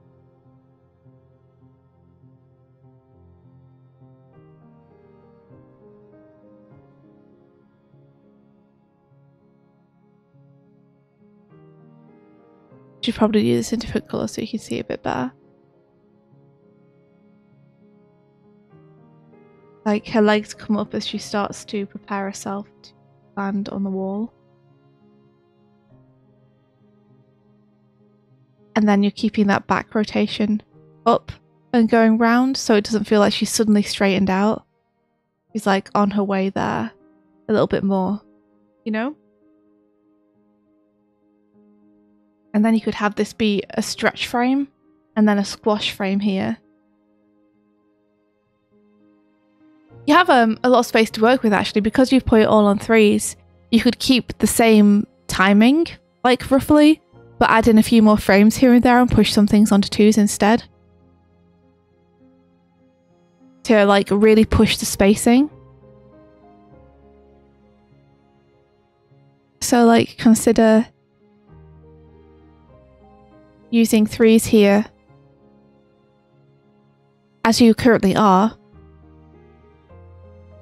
Should probably do this in different colours so you can see it a bit better. Like her legs come up as she starts to prepare herself to land on the wall. And then you're keeping that back rotation up and going round so it doesn't feel like she's suddenly straightened out. She's like on her way there a little bit more, you know? And then you could have this be a stretch frame and then a squash frame here. You have a lot of space to work with actually because you've put it all on 3s. You could keep the same timing like roughly, but add in a few more frames here and there and push some things onto 2s instead. To like really push the spacing. So like consider using 3s here as you currently are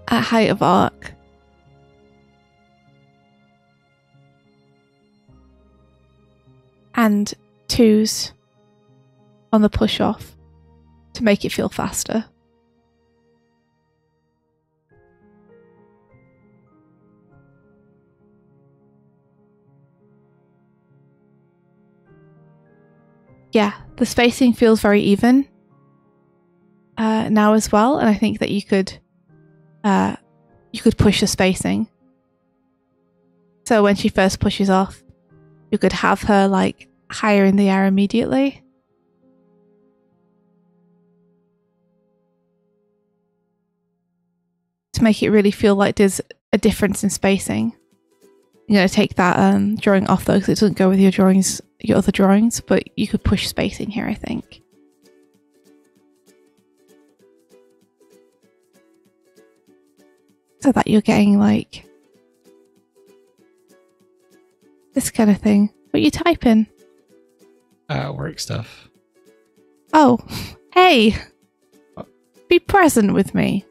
at height of arc. And 2s on the push off to make it feel faster. Yeah, the spacing feels very even now as well, and I think that you could push the spacing. So when she first pushes off, you could have her like higher in the air immediately. To make it really feel like there's a difference in spacing. I'm going to take that drawing off though, because it doesn't go with your drawings, your other drawings, but you could push spacing here, I think. So that you're getting like this kind of thing. What you typing? Work stuff. Oh, hey! Be present with me.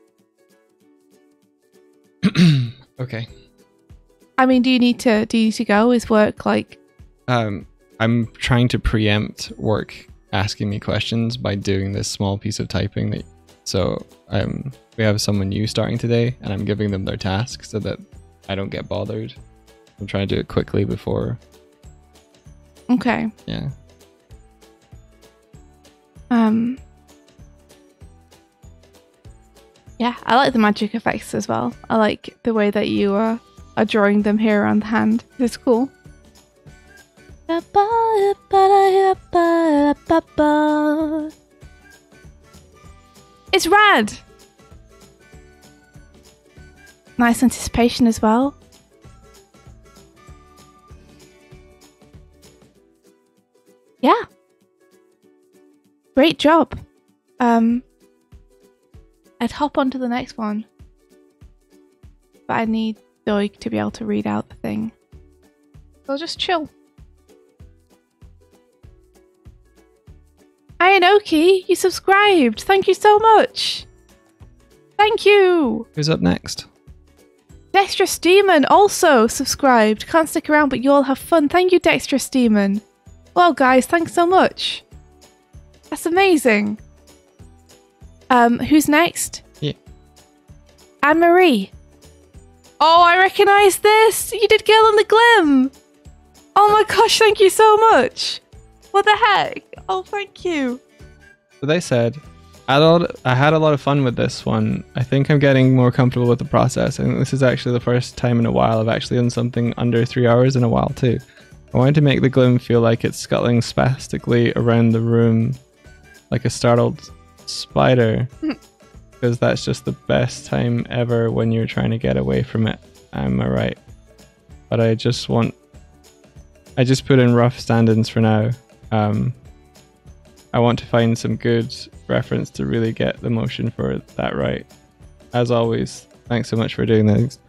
Okay. I mean, do you need to go? Is work like... I'm trying to preempt work asking me questions by doing this small piece of typing. We have someone new starting today, and I'm giving them their task so that I don't get bothered. I'm trying to do it quickly before. Okay. Yeah. Yeah, I like the magic effects as well. I like the way that you are drawing them here around the hand. It's cool. It's rad! Nice anticipation as well. Yeah. Great job. I'd hop on to the next one. But I need Doig to be able to read out the thing. So just chill. Ayanoki, you subscribed. Thank you so much. Thank you. Who's up next? Dexterous Demon also subscribed. Can't stick around, but you all have fun. Thank you, Dexterous Demon. Well, guys, thanks so much. That's amazing. Who's next? Yeah. Anne-Marie. Oh, I recognise this. You did Girl on the Glim. Oh my gosh, thank you so much. What the heck? Oh, thank you. So they said, I had a lot of fun with this one. I think I'm getting more comfortable with the process. I think this is actually the first time in a while I've actually done something under 3 hours in a while too. I wanted to make the glim feel like it's scuttling spastically around the room like a startled spider. Because that's just the best time ever when you're trying to get away from it. Am I right? But I just put in rough stand-ins for now. I want to find some good reference to really get the motion for that right. As always, thanks so much for doing this.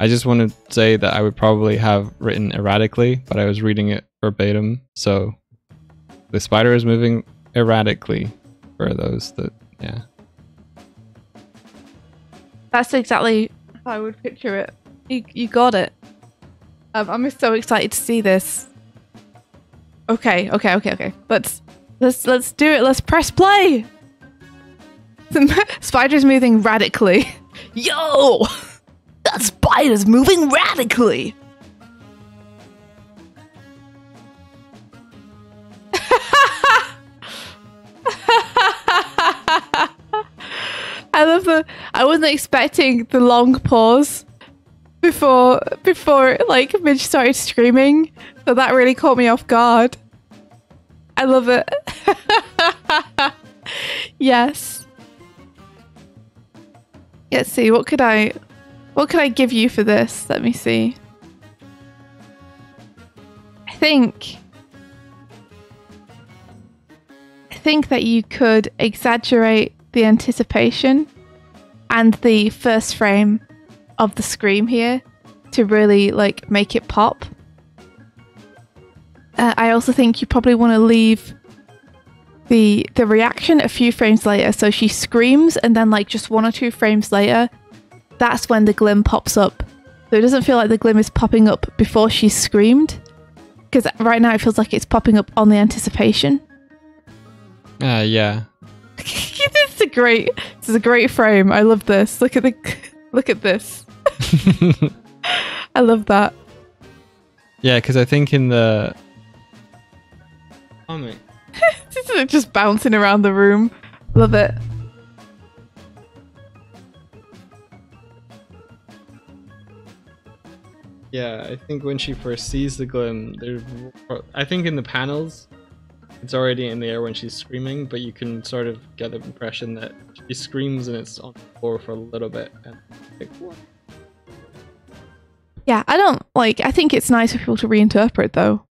I just want to say that I would probably have written erratically, but I was reading it verbatim. So the spider is moving erratically for those that, yeah. That's exactly how I would picture it. You got it. I'm so excited to see this. Okay. Let's do it. Let's press play. The spider's moving radically. Yo! That spider's moving radically. I love I wasn't expecting the long pause before like Midge started screaming, so that really caught me off guard. I love it. Yes. Let's see, what could I give you for this? Let me see. I think that you could exaggerate the anticipation and the first frame of the scream here to really like make it pop. I also think you probably want to leave the reaction a few frames later. So she screams and then like just 1 or 2 frames later, that's when the glim pops up. So it doesn't feel like the glim is popping up before she's screamed. Because right now it feels like it's popping up on the anticipation. Yeah. This is a great frame. I love this. Look at this. I love that. Yeah, because I think in the comic, this is just bouncing around the room. Love it. yeah, I think when she first sees the glim, I think in the panels, it's already in the air when she's screaming, but you can sort of get the impression that she screams and it's on the floor for a little bit. And like, what? Yeah, I think it's nice for people to reinterpret though.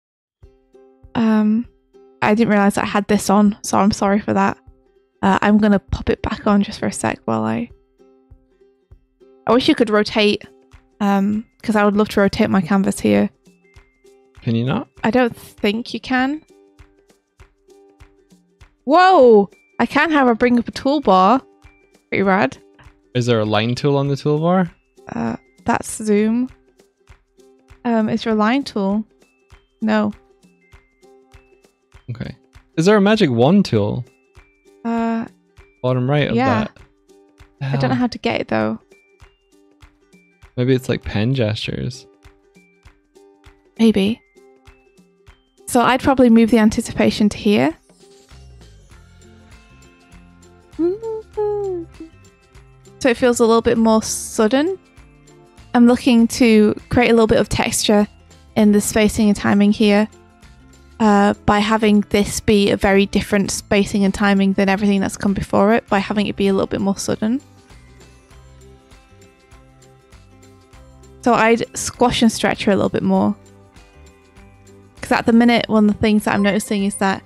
I didn't realize I had this on, so I'm sorry for that. I'm gonna pop it back on just for a sec while I wish you could rotate, because I would love to rotate my canvas here. Can you not? I don't think you can. Whoa! I can have her bring up a toolbar. Pretty rad. Is there a line tool on the toolbar? That's zoom. Is there a line tool? No. Okay. Is there a magic wand tool? Bottom right of yeah. that. I don't know how to get it though. Maybe it's like pen gestures. Maybe. So I'd probably move the anticipation to here. So it feels a little bit more sudden. I'm looking to create a little bit of texture in the spacing and timing here by having this be a very different spacing and timing than everything that's come before it, by having it be a little bit more sudden. So I'd squash and stretch her a little bit more. Because at the minute, one of the things that I'm noticing is that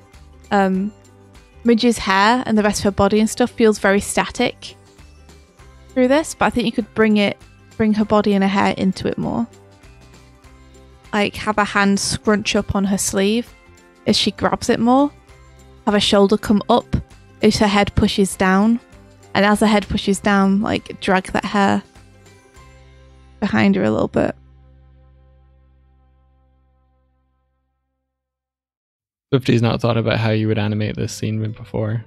Midge's hair and the rest of her body and stuff feels very static through this, but I think you could bring her body and her hair into it more. Like have her hand scrunch up on her sleeve as she grabs it more. Have her shoulder come up as her head pushes down. And as her head pushes down, like drag that hair behind her a little bit. Swifty's not thought about how you would animate this scene before.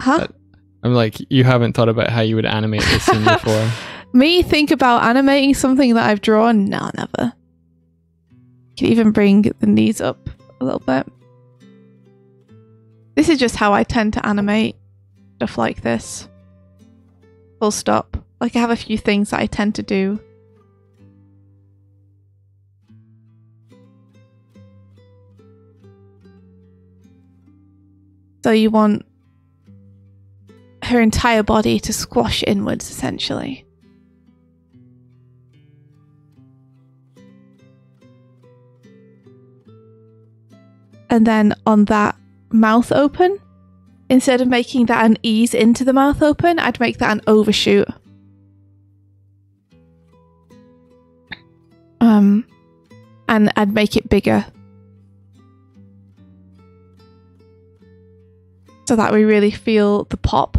Huh? I'm like, you haven't thought about how you would animate this scene before. Me think about animating something that I've drawn? No, never. Can even bring the knees up a little bit. This is just how I tend to animate stuff like this. Full stop. Like I have a few things that I tend to do. So you want her entire body to squash inwards, essentially. And then on that mouth open, instead of making that an ease into the mouth open, I'd make that an overshoot. And I'd make it bigger. So that we really feel the pop.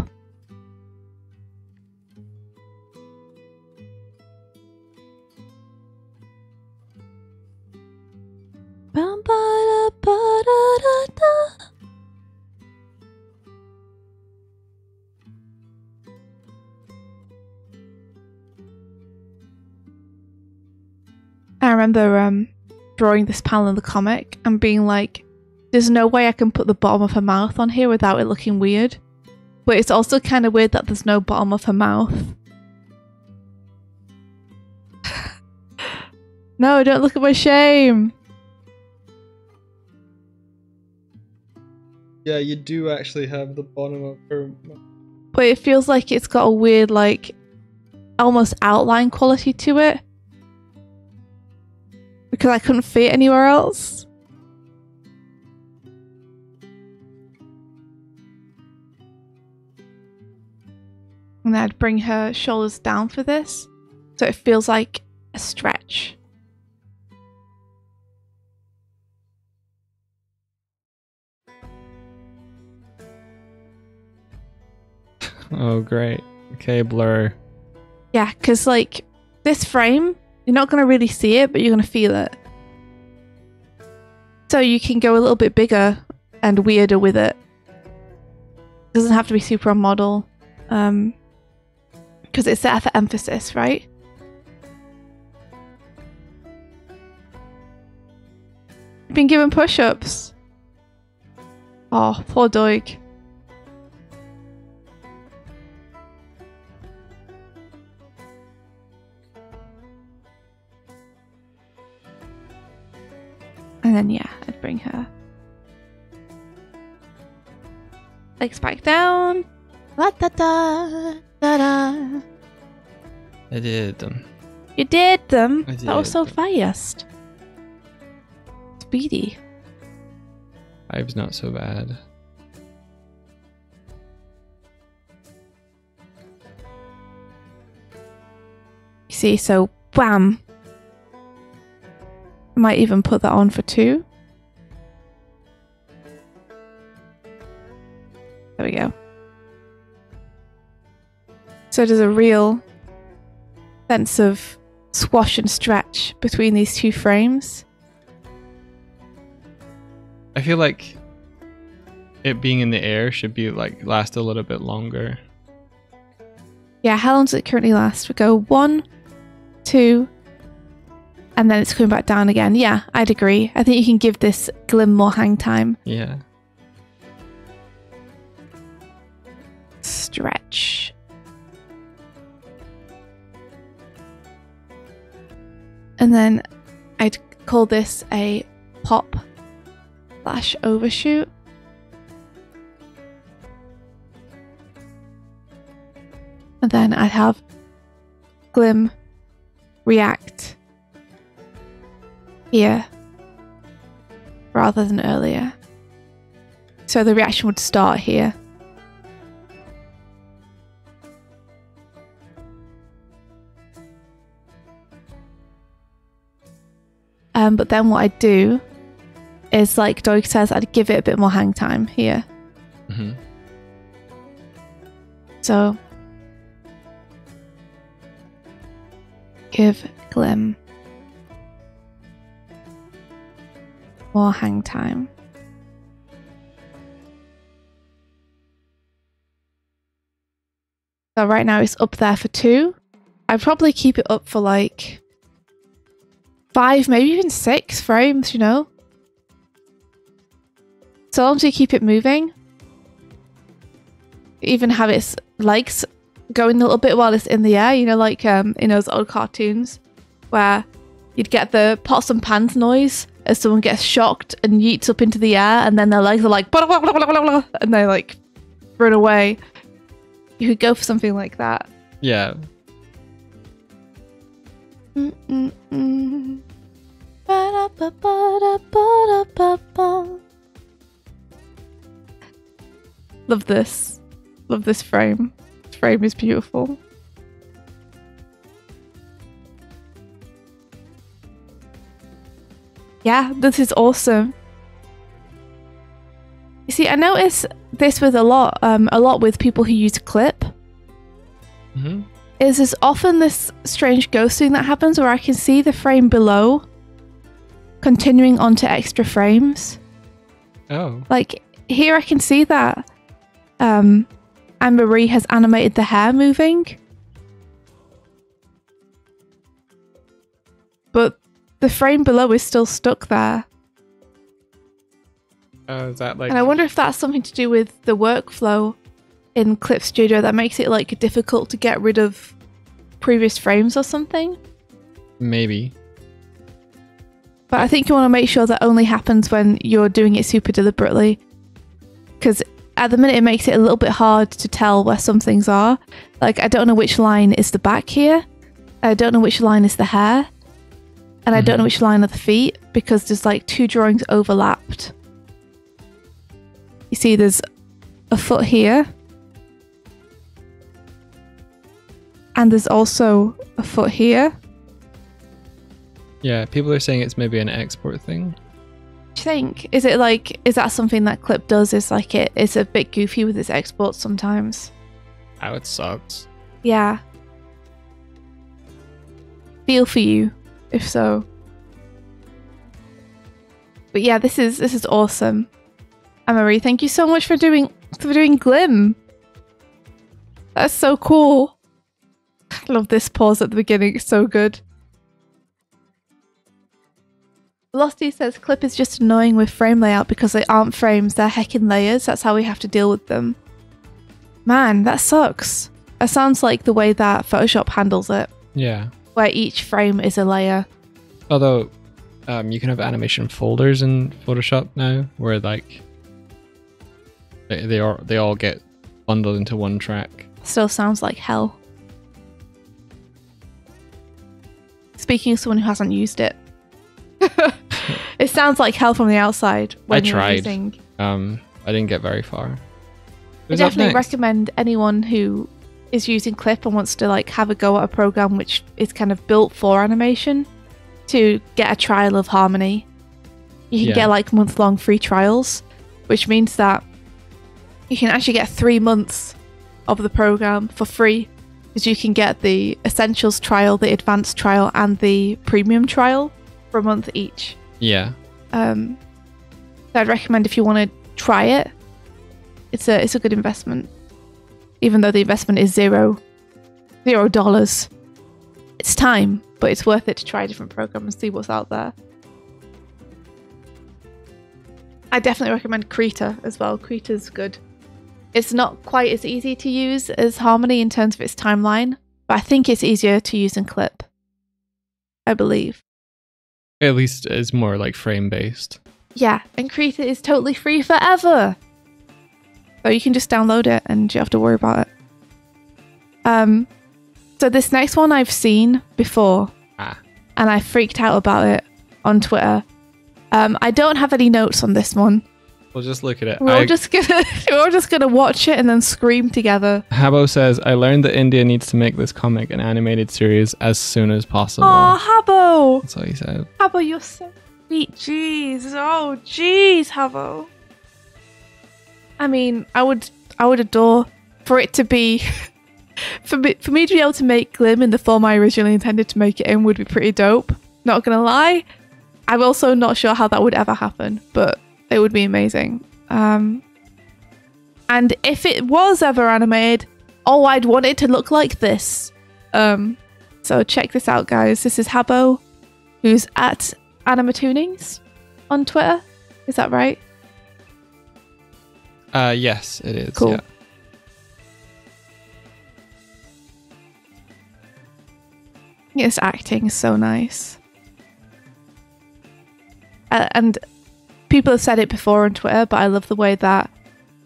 I remember drawing this panel in the comic and being like, there's no way I can put the bottom of her mouth on here without it looking weird. But it's also kind of weird that there's no bottom of her mouth. No, don't look at my shame. Yeah, you do actually have the bottom of her mouth. But it feels like it's got a weird, like, almost outline quality to it. because I couldn't fit anywhere else. And then I'd bring her shoulders down for this, so it feels like a stretch. Oh, great. Okay, blur. Yeah, because like this frame, you're not going to really see it, but you're going to feel it. So you can go a little bit bigger and weirder with it. Doesn't have to be super on model, because it's there for emphasis, right? Been given push-ups. Oh, poor Doig. And then yeah, I'd bring her legs back down. La da da da da. I did them. You did them. I That was did so them. fast. Speedy. 5's not so bad. You see, so wham. I might even put that on for 2. There we go. So there's a real sense of swash and stretch between these 2 frames. I feel like it being in the air should be like last a little bit longer. Yeah, how long does it currently last? We go 1, 2, and then it's coming back down again. Yeah, I'd agree. I think you can give this glim more hang time. Yeah. Stretch. And then I'd call this a pop / overshoot. And then I'd have glim react here rather than earlier. So the reaction would start here. But then what I'd do is, like Doig says, I'd give it a bit more hang time here. Mm-hmm. So give glim more hang time. So right now it's up there for 2. I'd probably keep it up for like 5, maybe even 6 frames, you know? So long as you keep it moving. Even have its legs going a little bit while it's in the air, you know, like in those old cartoons where you'd get the pots and pans noise as someone gets shocked and yeets up into the air, and then their legs are like blah, blah, blah, blah, blah, blah, and they like run away. You could go for something like that. Yeah. Love this. Love this frame. This frame is beautiful. Yeah, this is awesome. You see, I notice this with a lot with people who use clip. Mm-hmm. Is there's often this strange ghosting that happens where I can see the frame below continuing onto extra frames. Oh. Like here I can see that Anne-Marie has animated the hair moving. But the frame below is still stuck there. Is that like... And I wonder if that's something to do with the workflow in Clip Studio that makes it like difficult to get rid of previous frames or something. Maybe. But I think you want to make sure that only happens when you're doing it super deliberately. Because at the minute it makes it a little bit hard to tell where some things are. Like I don't know which line is the back here. I don't know which line is the hair. And I don't know which line of the feet because there's like 2 drawings overlapped. You see there's a foot here. And there's also a foot here. Yeah, people are saying it's maybe an export thing. Do you think? Is that something that Clip does? Is like it's a bit goofy with its exports sometimes. Oh, it sucks. Yeah. Feel for you, if so. But yeah, this is awesome. Anne-Marie, thank you so much for doing Glim. That's so cool. I love this pause at the beginning. It's so good. Velocity says Clip is just annoying with frame layout because they aren't frames, they're heckin' layers. That's how we have to deal with them. Man, that sucks. That sounds like the way that Photoshop handles it. Yeah. Where each frame is a layer. Although, you can have animation folders in Photoshop now, where like they all get bundled into one track. Still sounds like hell. Speaking of someone who hasn't used it. It sounds like hell from the outside when I you're tried. using. I didn't get very far. I Who's up definitely next? recommend anyone who is using Clip and wants to like have a go at a program which is kind of built for animation to get a trial of Harmony. You can get like month-long free trials, which means that you can actually get 3 months of the program for free, because you can get the Essentials trial, the Advanced trial, and the Premium trial for a month each. Yeah. So I'd recommend if you want to try it, it's a good investment, even though the investment is $0. It's time, but it's worth it to try a different program and see what's out there. I definitely recommend Krita as well. Krita's good. It's not quite as easy to use as Harmony in terms of its timeline, but I think it's easier to use in Clip, I believe. At least it's more like frame based. Yeah, and Krita is totally free forever. So you can just download it and you don't have to worry about it. So this next one I've seen before, and I freaked out about it on Twitter. I don't have any notes on this one. We'll just look at it. We're all just gonna watch it and then scream together. Habo says, I learned that India needs to make this comic an animated series as soon as possible. Oh, Habo! That's what he said. Habo, you're so sweet. Jeez. Oh, jeez, Habo. I mean, I would adore for it to be for me to be able to make Glim in the form I originally intended to make it in would be pretty dope. Not gonna lie. I'm also not sure how that would ever happen, but it would be amazing. And if it was ever animated, I'd want it to look like this. So check this out, guys. This is Habo, who's at Animatunings on Twitter. Is that right? Yes, it is. Cool. Yeah. His acting is so nice. And people have said it before on Twitter, but I love the way that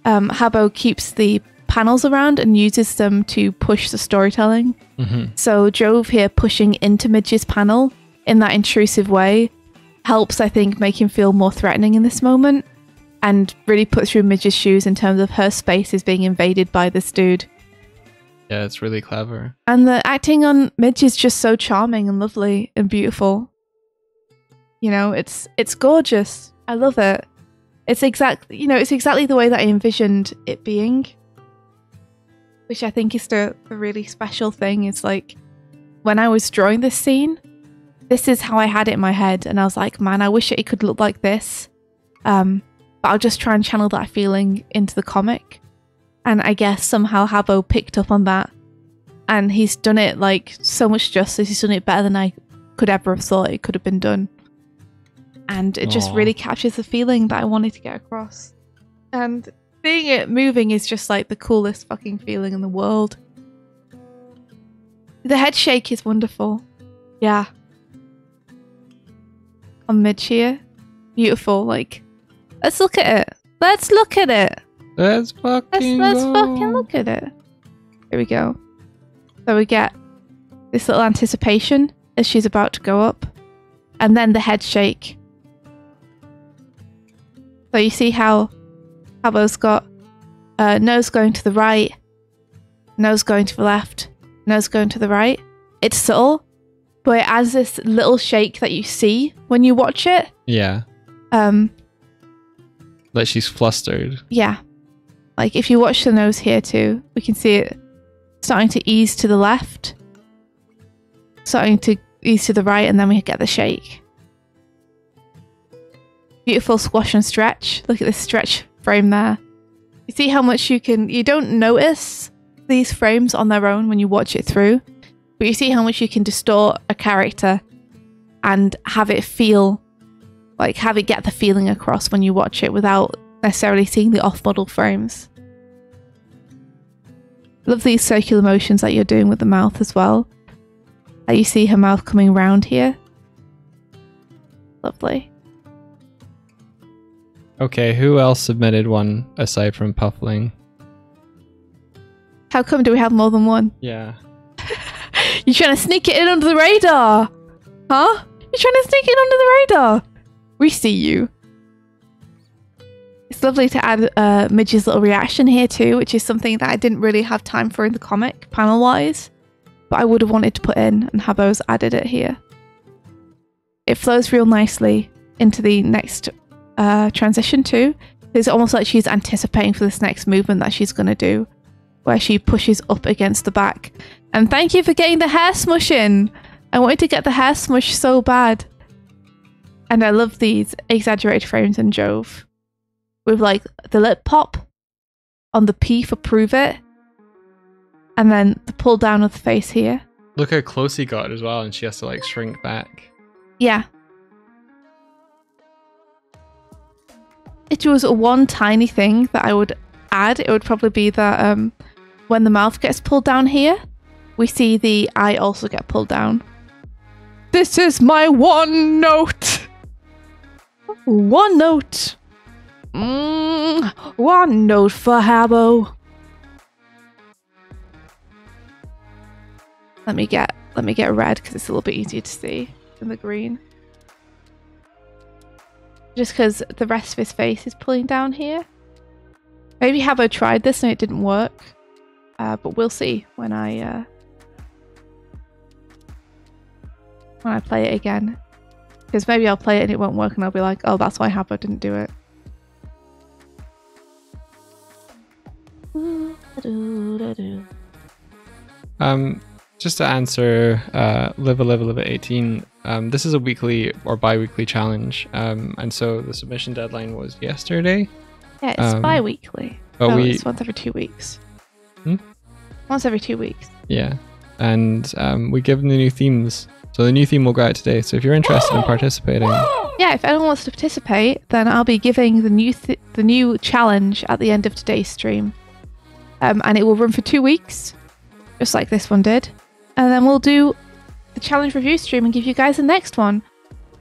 Habo keeps the panels around and uses them to push the storytelling. Mm-hmm. So Jove here pushing into Midge's panel in that intrusive way helps, I think, make him feel more threatening in this moment, and really puts through Midge's shoes in terms of her space is being invaded by this dude. Yeah, it's really clever. And the acting on Midge is just so charming and lovely and beautiful. You know, it's gorgeous. I love it. It's exactly the way that I envisioned it being. Which I think is the really special thing. Is like, when I was drawing this scene, this is how I had it in my head. And I was like, man, I wish it could look like this. But I'll just try and channel that feeling into the comic. And I guess somehow Habo picked up on that. And he's done it like so much justice. He's done it better than I could ever have thought it could have been done. And it just really captures the feeling that I wanted to get across. And seeing it moving is just like the coolest fucking feeling in the world. The head shake is wonderful. Yeah. On Midge here. Beautiful. Like, let's look at it. Let's look at it. Let's fucking look at it. Here we go. So we get this little anticipation as she's about to go up. and then the head shake. So you see how Habbo's got nose going to the right, nose going to the left, nose going to the right. It's subtle, but it adds this little shake that you see when you watch it. Yeah. Like she's flustered. Yeah. Like if you watch the nose here too, we can see it starting to ease to the left, starting to ease to the right, and then we get the shake. Beautiful squash and stretch. Look at this stretch frame there. You see how much you don't notice these frames on their own when you watch it through, but you see how much you can distort a character and have it feel, like have it get the feeling across when you watch it without necessarily seeing the off-model frames. Love these circular motions that you're doing with the mouth as well. You see her mouth coming round here. Lovely. Okay, who else submitted one aside from Puffling? How come do we have more than one? Yeah. You're trying to sneak it in under the radar? Huh? You're trying to sneak it under the radar? We see you. It's lovely to add Midge's little reaction here too, which is something that I didn't really have time for in the comic, panel-wise. But I would have wanted to put in, and Habbo's added it here. It flows real nicely into the next transition too. It's almost like she's anticipating for this next movement that she's going to do, where she pushes up against the back. And thank you for getting the hair smush in! I wanted to get the hair smush so bad. And I love these exaggerated frames in Jove. With like the lip pop on the P for prove it. And then the pull down of the face here. Look how close he got as well, and she has to like shrink back. Yeah. If there was one tiny thing that I would add, it would probably be that when the mouth gets pulled down here, we see the eye also get pulled down. This is my one note! One note! One note for Habbo. Let me get red because it's a little bit easier to see than the green. Just because the rest of his face is pulling down here. Maybe Habbo tried this and it didn't work, but we'll see when I play it again. Because maybe I'll play it and it won't work, and I'll be like, oh, that's why Habbo didn't do it. Just to answer live 18, this is a weekly or bi-weekly challenge, and so the submission deadline was yesterday. Yeah, it's bi-weekly. But it's once every 2 weeks. Once every 2 weeks. Yeah, and we give them the new themes. So the new theme will go out today, so if you're interested in participating... Yeah, if anyone wants to participate, then I'll be giving the new challenge at the end of today's stream. And it will run for 2 weeks, just like this one did. And then we'll do the challenge review stream and give you guys the next one.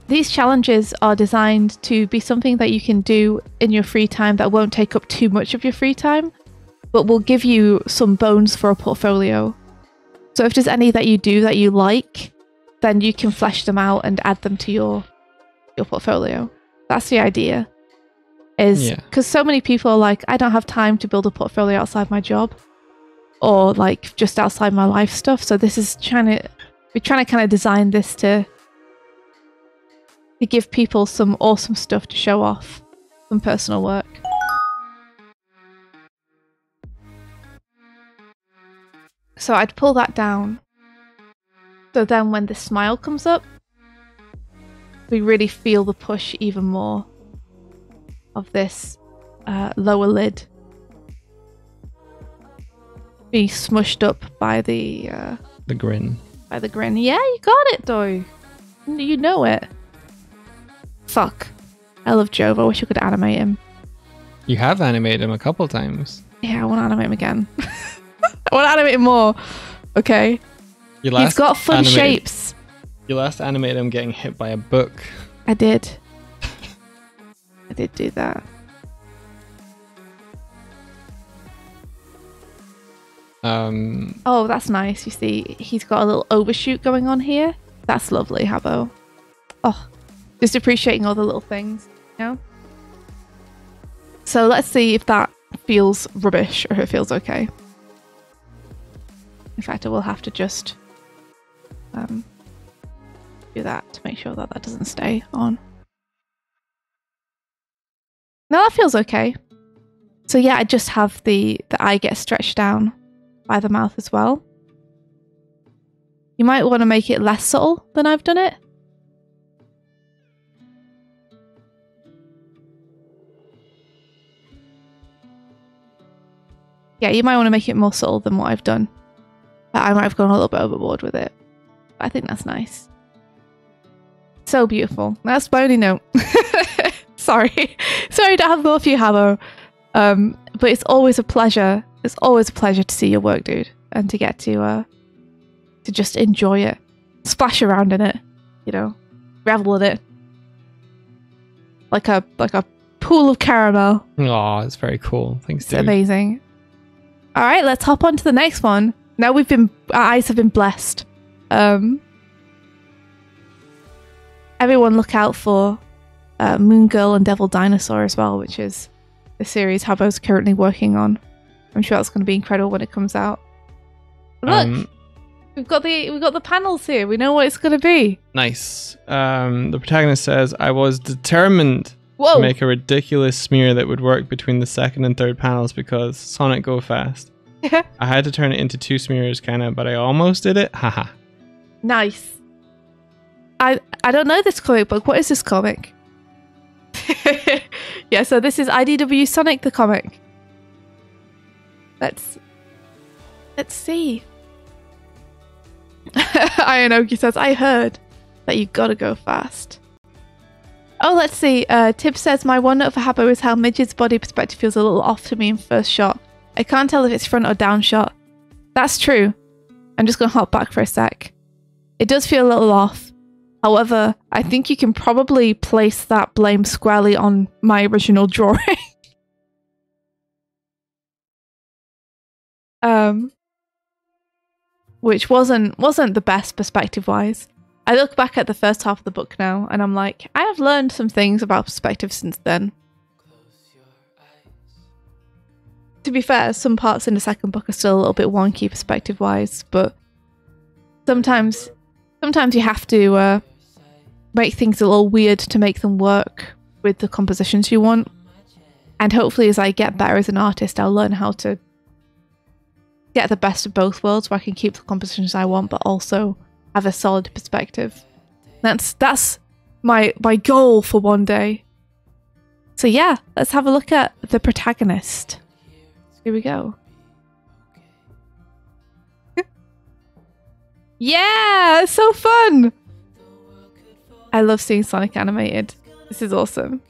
These challenges are designed to be something that you can do in your free time that won't take up too much of your free time, but will give you some bones for a portfolio. So if there's any that you do that you like, then you can flesh them out and add them to your portfolio. That's the idea. Is because so many people are like, I don't have time to build a portfolio outside my job, or like just outside my life stuff. So this is we're trying to kind of design this to give people some awesome stuff to show off, some personal work. So I'd pull that down. So then when the smile comes up, we really feel the push even more of this lower lid being smushed up by the grin. By the grin. Yeah, you got it, Doig. You know it. Fuck. I love Jove. I wish I could animate him. You have animated him a couple times. Yeah, I want to animate him again. I want to animate him more. Okay. He's got fun shapes. You last animated him getting hit by a book. I did. I did do that. Oh, that's nice. You see, he's got a little overshoot going on here. That's lovely, Habbo. oh, just appreciating all the little things, you know? So let's see if that feels rubbish or if it feels okay. In fact, I will have to just do that to make sure that that doesn't stay on. No, that feels okay. So yeah, I just have the eye get stretched down by the mouth as well. You might want to make it less subtle than I've done it. Yeah, you might want to make it more subtle than what I've done. But I might have gone a little bit overboard with it. But I think that's nice. So beautiful. That's my only note. Sorry. Sorry to have both of you, Habbo. But it's always a pleasure. It's always a pleasure to see your work, dude. And to get to just enjoy it. Splash around in it. You know. Revel in it. Like a pool of caramel. Oh, it's very cool. Thanks, dude. It's amazing. Alright, let's hop on to the next one. Now our eyes have been blessed. Everyone look out for Moon Girl and Devil Dinosaur as well, which is the series Habbo's currently working on. I'm sure that's going to be incredible when it comes out. Look, we've got the panels here. We know what it's going to be. Nice. The protagonist says, "I was determined to make a ridiculous smear that would work between the second and third panels because Sonic go fast. I had to turn it into 2 smears, kind of, but I almost did it. Haha." Nice. I don't know this comic book. What is this comic? Yeah, so this is IDW Sonic the comic. Let's see. Ayanoki says, "I heard that you gotta go fast." Oh, let's see. Tib says, "My one note for Habbo is how Midget's body perspective feels a little off to me in first shot. I can't tell if it's front or down shot." That's true. I'm just gonna hop back for a sec. It does feel a little off. However, I think you can probably place that blame squarely on my original drawing. Which wasn't the best perspective-wise. I look back at the first half of the book now, and I'm like, I have learned some things about perspective since then. To be fair, some parts in the second book are still a little bit wonky perspective-wise, but sometimes you have to make things a little weird to make them work with the compositions you want. And hopefully as I get better as an artist, I'll learn how to get the best of both worlds where I can keep the compositions I want, but also have a solid perspective. That's my goal for one day. So yeah, let's have a look at the protagonist. Here we go. Yeah, it's so fun! I love seeing Sonic animated. This is awesome.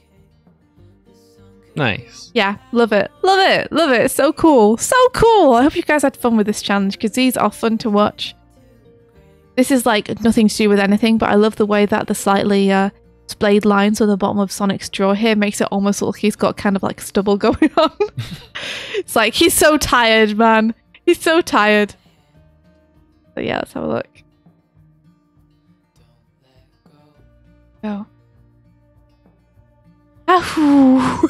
Nice. Yeah, love it. Love it. Love it. So cool. So cool. I hope you guys had fun with this challenge because these are fun to watch. This is like nothing to do with anything, but I love the way that the slightly splayed lines on the bottom of Sonic's jaw here makes it almost look like he's got kind of like stubble going on. It's like he's so tired, man. He's so tired. But yeah, let's have a look. Go. Ahoo!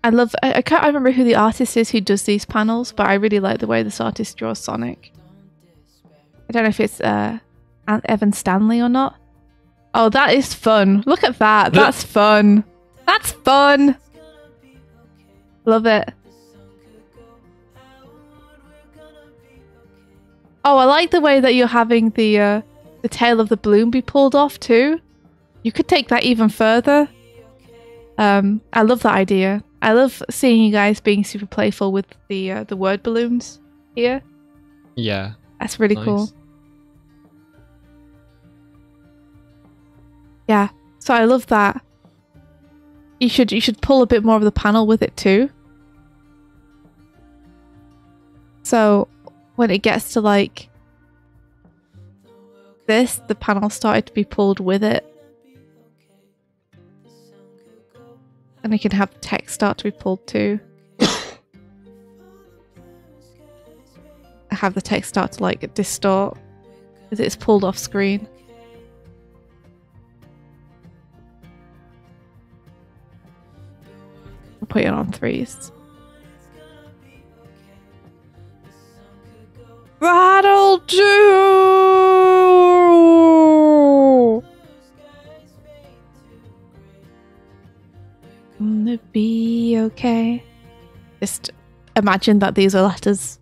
I can't remember who the artist is who does these panels, but I really like the way this artist draws Sonic. I don't know if it's Evan Stanley or not. Oh, that is fun. Look at that. That's fun. That's fun. Love it. Oh, I like the way that you're having the tail of the balloon be pulled off too. You could take that even further. I love that idea. I love seeing you guys being super playful with the word balloons here. Yeah. That's really cool. Yeah. So I love that. You should pull a bit more of the panel with it too. So when it gets to like this, the panel started to be pulled with it. And you can have the text start to be pulled too. Have the text start to like distort as it's pulled off screen. I'll put it on 3s. That'll do! Gonna be okay. Just imagine that these are letters.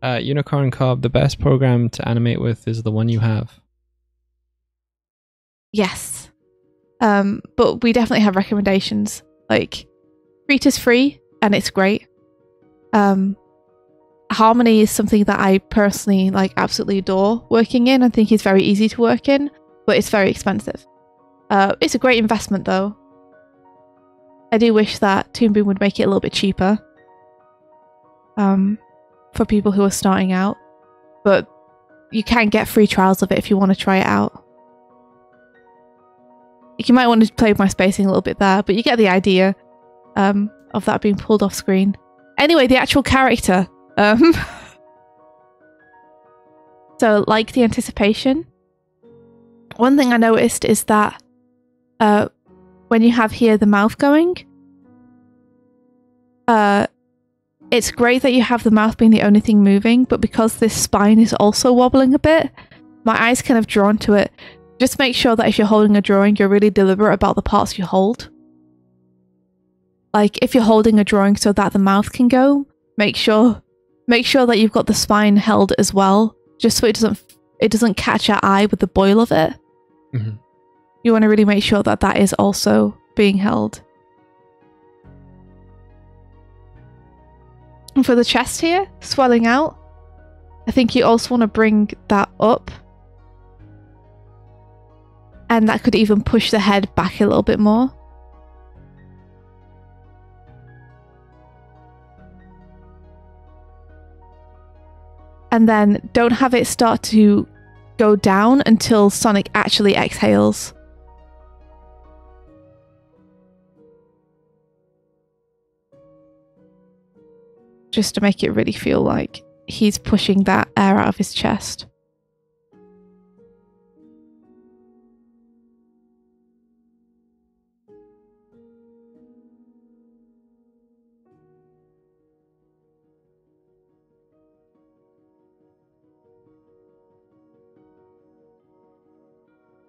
Unicorn Cobb, the best program to animate with is the one you have. Yes. But we definitely have recommendations. Like, Crete is free and it's great. Harmony is something that I personally like absolutely adore working in. I think it's very easy to work in, but it's very expensive. It's a great investment though. I do wish that Toon Boom would make it a little bit cheaper. For people who are starting out. But you can get free trials of it if you want to try it out. You might want to play with my spacing a little bit there, but you get the idea of that being pulled off screen. Anyway, the actual character. So, like the anticipation, one thing I noticed is that when you have here the mouth going, it's great that you have the mouth being the only thing moving, but because this spine is also wobbling a bit, my eye's kind of drawn to it. Just make sure that if you're holding a drawing, you're really deliberate about the parts you hold. Like, if you're holding a drawing so that the mouth can go, make sure that you've got the spine held as well, just so it doesn't catch our eye with the boil of it. Mm-hmm. You want to really make sure that that is also being held. And for the chest here, swelling out, I think you also want to bring that up. And that could even push the head back a little bit more. And then don't have it start to go down until Sonic actually exhales. Just to make it really feel like he's pushing that air out of his chest.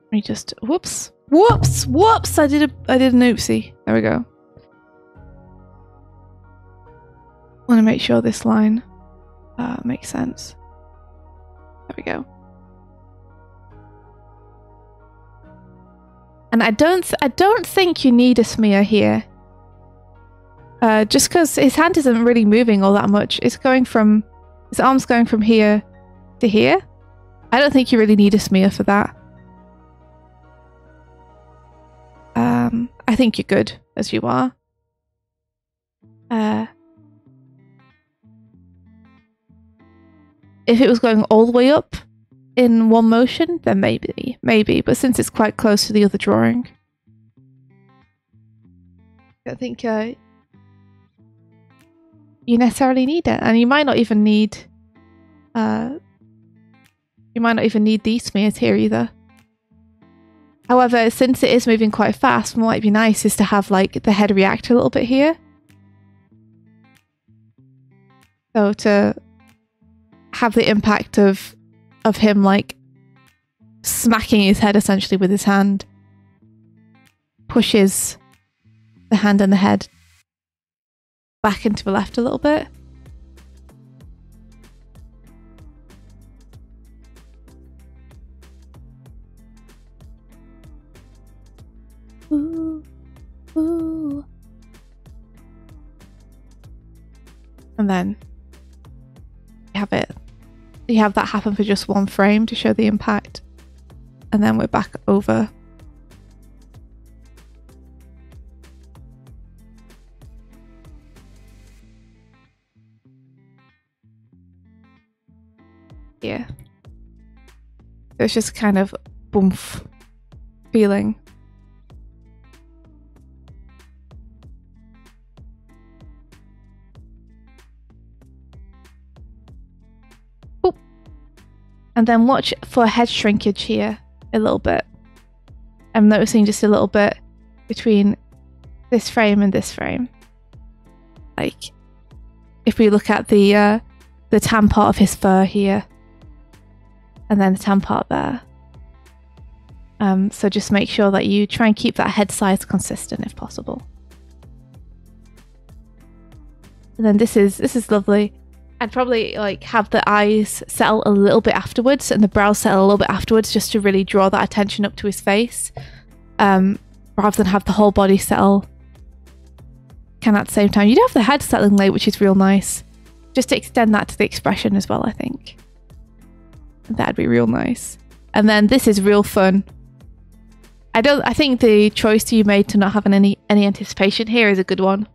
Let me just whoops. I did an oopsie. There we go. Want to make sure this line makes sense. There we go. And I don't think you need a smear here. Just because his hand isn't really moving all that much. It's going from his arm's going from here to here. I don't think you really need a smear for that. I think you're good as you are. If it was going all the way up in one motion, then maybe. But since it's quite close to the other drawing, I don't think you necessarily need it, and you might not even need these smears here either. However, since it is moving quite fast, what might be nice is to have like the head react a little bit here. So to have the impact of him like smacking his head essentially with his hand pushes the hand and the head back into the left a little bit. Ooh, ooh. And then you have that happen for just one frame to show the impact, and then we're back over. Yeah, it's just kind of boomf feeling. And then watch for head shrinkage here a little bit. I'm noticing just a little bit between this frame and this frame. Like, if we look at the tan part of his fur here, and then the tan part there. So just make sure that you try and keep that head size consistent if possible. And then this is lovely. I'd probably like have the eyes settle a little bit afterwards and the brows settle a little bit afterwards, just to really draw that attention up to his face, rather than have the whole body settle kind of at the same time. You do have the head settling late, which is real nice, just to extend that to the expression as well. I think that'd be real nice. And then this is real fun. I think the choice you made to not have any anticipation here is a good one.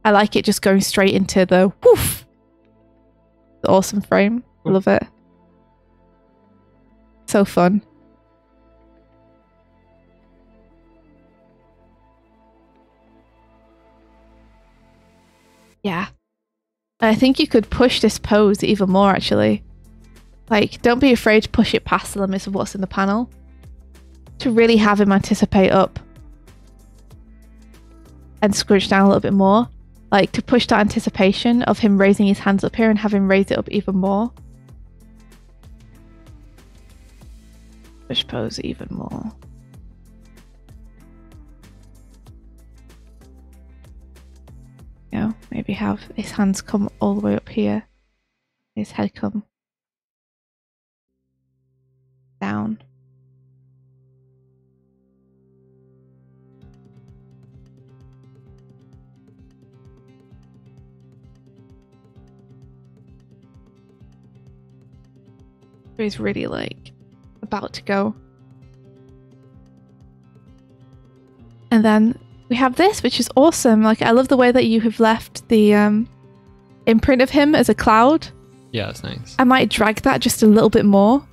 I like it just going straight into the woof. The awesome frame. I love it. So fun. Yeah. I think you could push this pose even more, actually. Like, don't be afraid to push it past the limits of what's in the panel, to really have him anticipate up and scrunch down a little bit more. Like, to push that anticipation of him raising his hands up here and have him raise it up even more. Push pose even more. You know, maybe have his hands come all the way up here. His head come down. He's really like about to go. And then we have this, which is awesome. Like, I love the way that you have left the imprint of him as a cloud. Yeah, it's nice. I might drag that just a little bit more.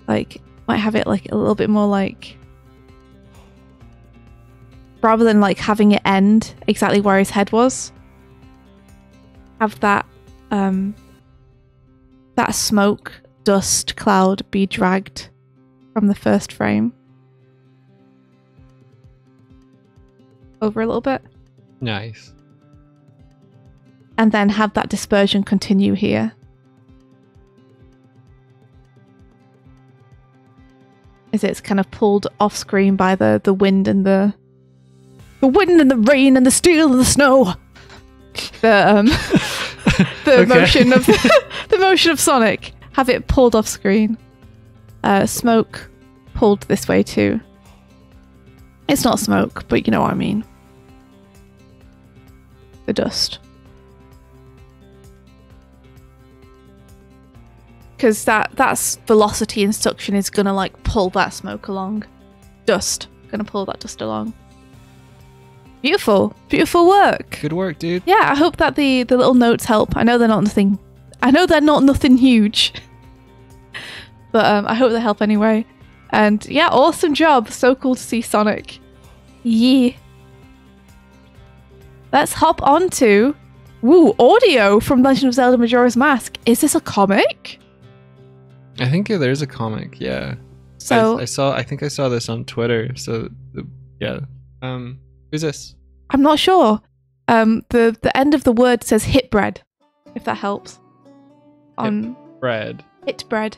Like, might have it like a little bit more like, rather than like having it end exactly where his head was, have that that smoke dust cloud be dragged from the first frame over a little bit. Nice. And then have that dispersion continue here. As it's kind of pulled off screen by the wind and the wind and the rain and the steel and the snow. The motion of the motion of Sonic. Have it pulled off screen. Smoke pulled this way too. It's not smoke, but you know what I mean. The dust. Because that's velocity and suction is gonna like pull that smoke along. Dust. Gonna pull that dust along. Beautiful. Beautiful work. Good work, dude. Yeah, I hope that the little notes help. I know they're not nothing huge. But I hope they help anyway. And yeah, awesome job. So cool to see Sonic. Yeah. Let's hop on to audio from Legend of Zelda Majora's Mask. Is this a comic? I think there's a comic, yeah. So I think I saw this on Twitter. So yeah. Who's this? I'm not sure. The end of the word says hit bread, if that helps. On bread. Hit bread.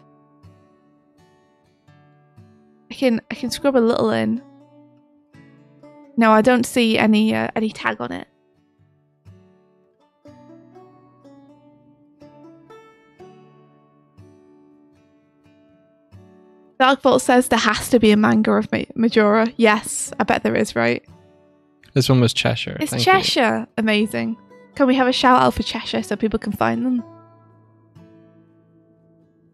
I can scrub a little in. No, I don't see any tag on it. Darkbolt says there has to be a manga of Majora. Yes, I bet there is, right? This one was Cheshire. It's Thank Cheshire. you. Amazing. Can we have a shout out for Cheshire so people can find them?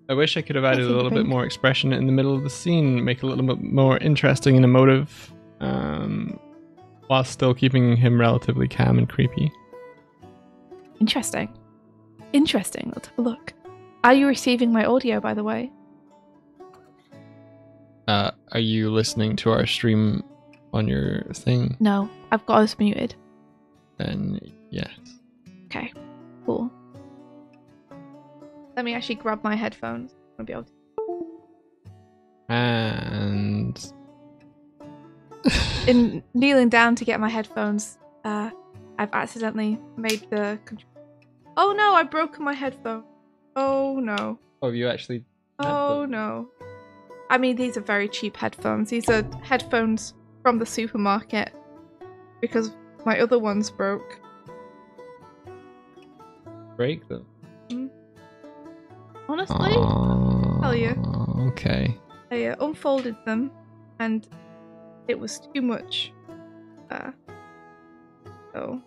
I wish I could have added a little bit more expression in the middle of the scene, make it a little bit more interesting and emotive, while still keeping him relatively calm and creepy. Interesting. Interesting. Let's have a look. Are you receiving my audio, by the way? Are you listening to our stream on your thing? No, I've got us muted. Then yes. Okay, cool. Let me actually grab my headphones. to be able to. And In kneeling down to get my headphones, I've accidentally made the. Oh no! I've broken my headphone. Oh no! oh, you actually. Oh no! I mean, these are very cheap headphones. These are headphones from the supermarket because my other ones broke. Break them. Honestly, tell you. Okay. I unfolded them, and it was too much. Oh. Uh-oh.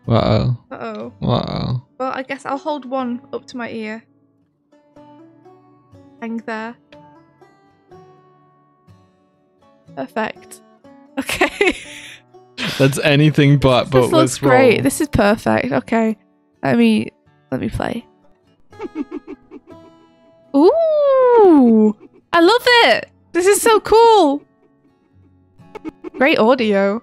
Uh-oh. Uh-oh. Uh-oh. Well, I guess I'll hold one up to my ear. Hang there. Perfect. Okay. That's anything but This looks let's great. roll. This is perfect. Okay. Let me play. Ooh! I love it! This is so cool! Great audio.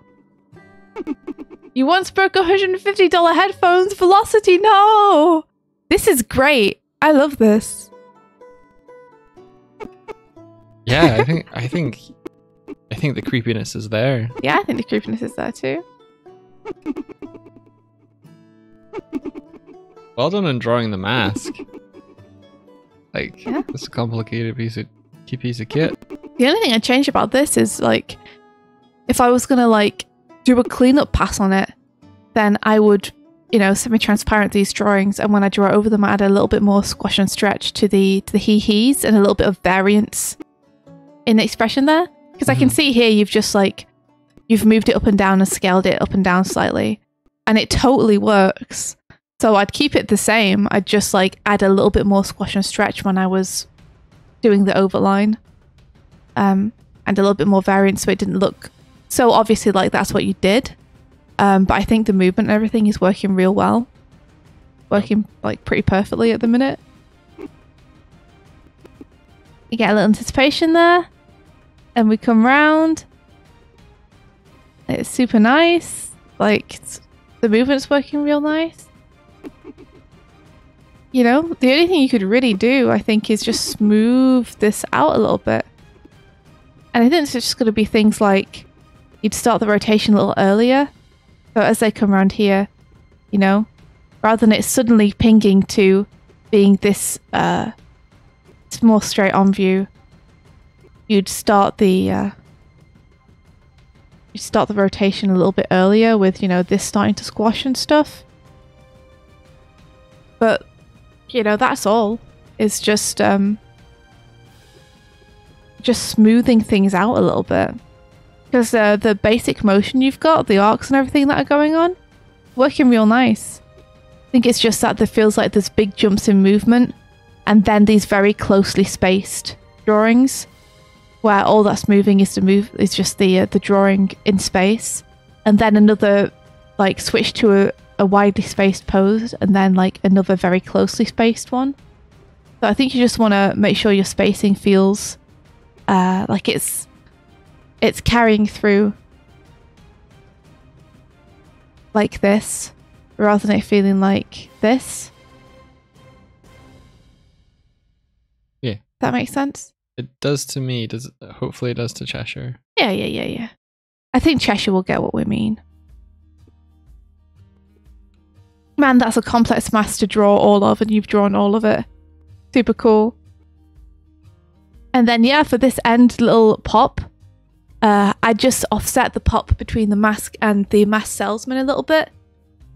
You once broke $150 headphones. Velocity, no! This is great. I love this. Yeah, I think the creepiness is there. Yeah, I think the creepiness is there too. Well done on drawing the mask. Like, Yeah. it's a complicated piece of kit. The only thing I'd change about this is, like, if I was gonna, like, do a cleanup pass on it, then I would, you know, semi-transparent these drawings, and when I draw over them, I add a little bit more squash and stretch to the he-he's and a little bit of variance in the expression there. Because I can see here you've just, like, you've moved it up and down and scaled it up and down slightly, and it totally works. So I'd keep it the same. I'd just, like, add a little bit more squash and stretch when I was doing the overline. And a little bit more variance so it didn't look so obviously like that's what you did. But I think the movement and everything is working real well. Working, like, pretty perfectly at the minute. You get a little anticipation there. And we come round. It's super nice. Like, the movement's working real nice. You know, the only thing you could really do, I think, is just smooth this out a little bit. And I think it's just going to be things like you'd start the rotation a little earlier. So as they come around here, you know, rather than it suddenly pinging to being this more straight on view, you'd start the rotation a little bit earlier with, you know, this starting to squash and stuff. But, you know, that's all. It's just smoothing things out a little bit. Because the basic motion you've got, the arcs and everything that are going on, working real nice. I think it's just that there feels like there's big jumps in movement, and then these very closely spaced drawings, where all that's moving is just the drawing in space, and then another, like, switch to a widely spaced pose, and then, like, another very closely spaced one. So I think you just want to make sure your spacing feels like it's carrying through like this, rather than it feeling like this. Yeah. That makes sense? It does to me. Hopefully it does to Cheshire. Yeah. I think Cheshire will get what we mean. Man, that's a complex mask to draw all of, and you've drawn all of it. Super cool. And then, yeah, for this end little pop, I just offset the pop between the mask and the mask salesman a little bit.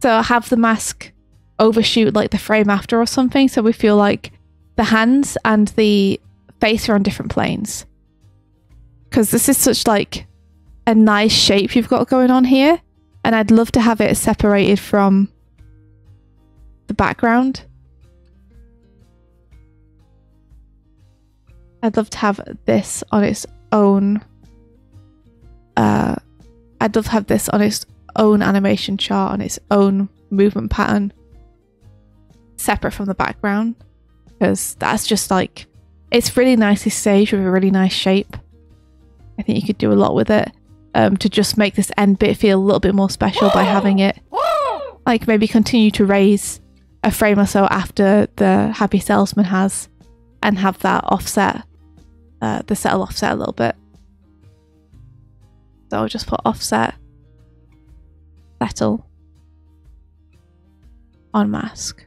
So I have the mask overshoot, like, the frame after or something, so we feel like the hands and the face are on different planes. Because this is such, like, a nice shape you've got going on here, and I'd love to have it separated from the background. I'd love to have this on its own. I'd love to have this on its own animation chart, on its own movement pattern, separate from the background, because that's just, like, it's really nicely staged with a really nice shape. I think you could do a lot with it to just make this end bit feel a little bit more special by having it, like, maybe continue to raise a frame or so after the Happy Salesman has, and have that offset, the settle offset a little bit. So I'll just put offset, settle, on mask.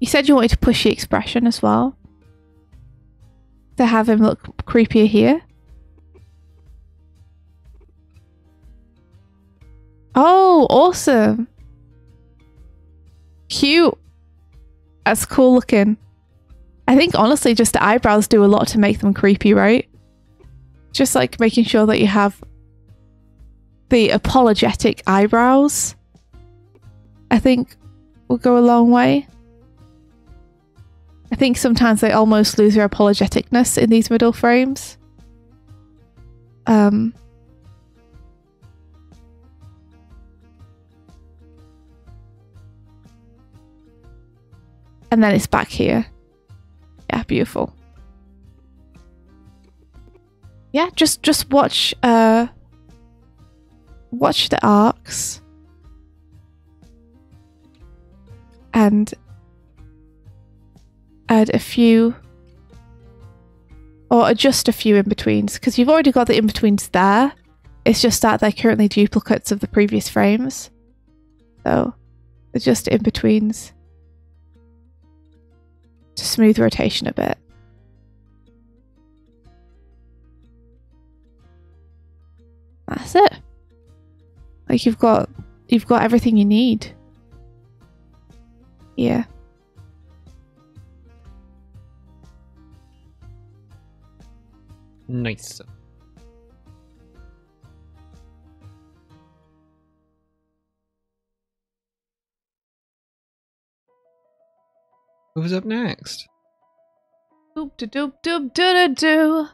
You said you wanted to push the expression as well, to have him look creepier here. Oh, awesome. Cute. That's cool looking. I think honestly just the eyebrows do a lot to make them creepy, right? Just like making sure that you have the apologetic eyebrows, I think will go a long way. I think sometimes they almost lose their apologeticness in these middle frames. And then it's back here. Yeah, beautiful. Yeah, just watch watch the arcs and add a few or adjust a few in-betweens, because you've already got the in-betweens there. It's just that they're currently duplicates of the previous frames. So adjust in-betweens to smooth rotation a bit. That's it. Like you've got everything you need. Yeah. Nice. Who's up next? Doop doop doop doop doop doo.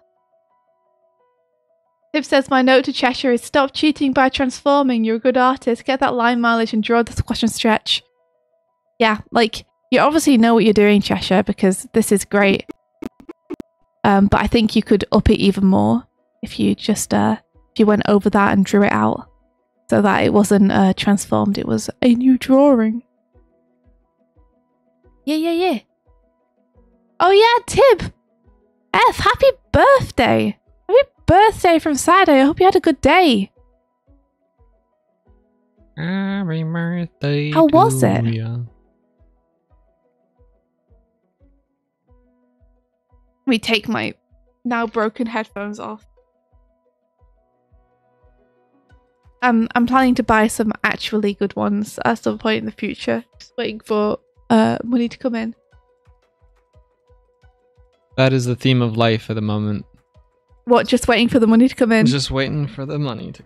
Tip says, my note to Cheshire is stop cheating by transforming. You're a good artist. Get that line mileage and draw the squash and stretch. Yeah, like, you obviously know what you're doing, Cheshire, because this is great. But I think you could up it even more if you just, if you went over that and drew it out so that it wasn't transformed. It was a new drawing. Yeah. Oh yeah, Tib! F, happy birthday! Happy birthday from Saturday. I hope you had a good day. Happy birthday. How was it? Ya. Let me take my now broken headphones off. I'm planning to buy some actually good ones at some point in the future. Just waiting for money to come in. That is the theme of life at the moment. What, just waiting for the money to come in? Just waiting for the money to...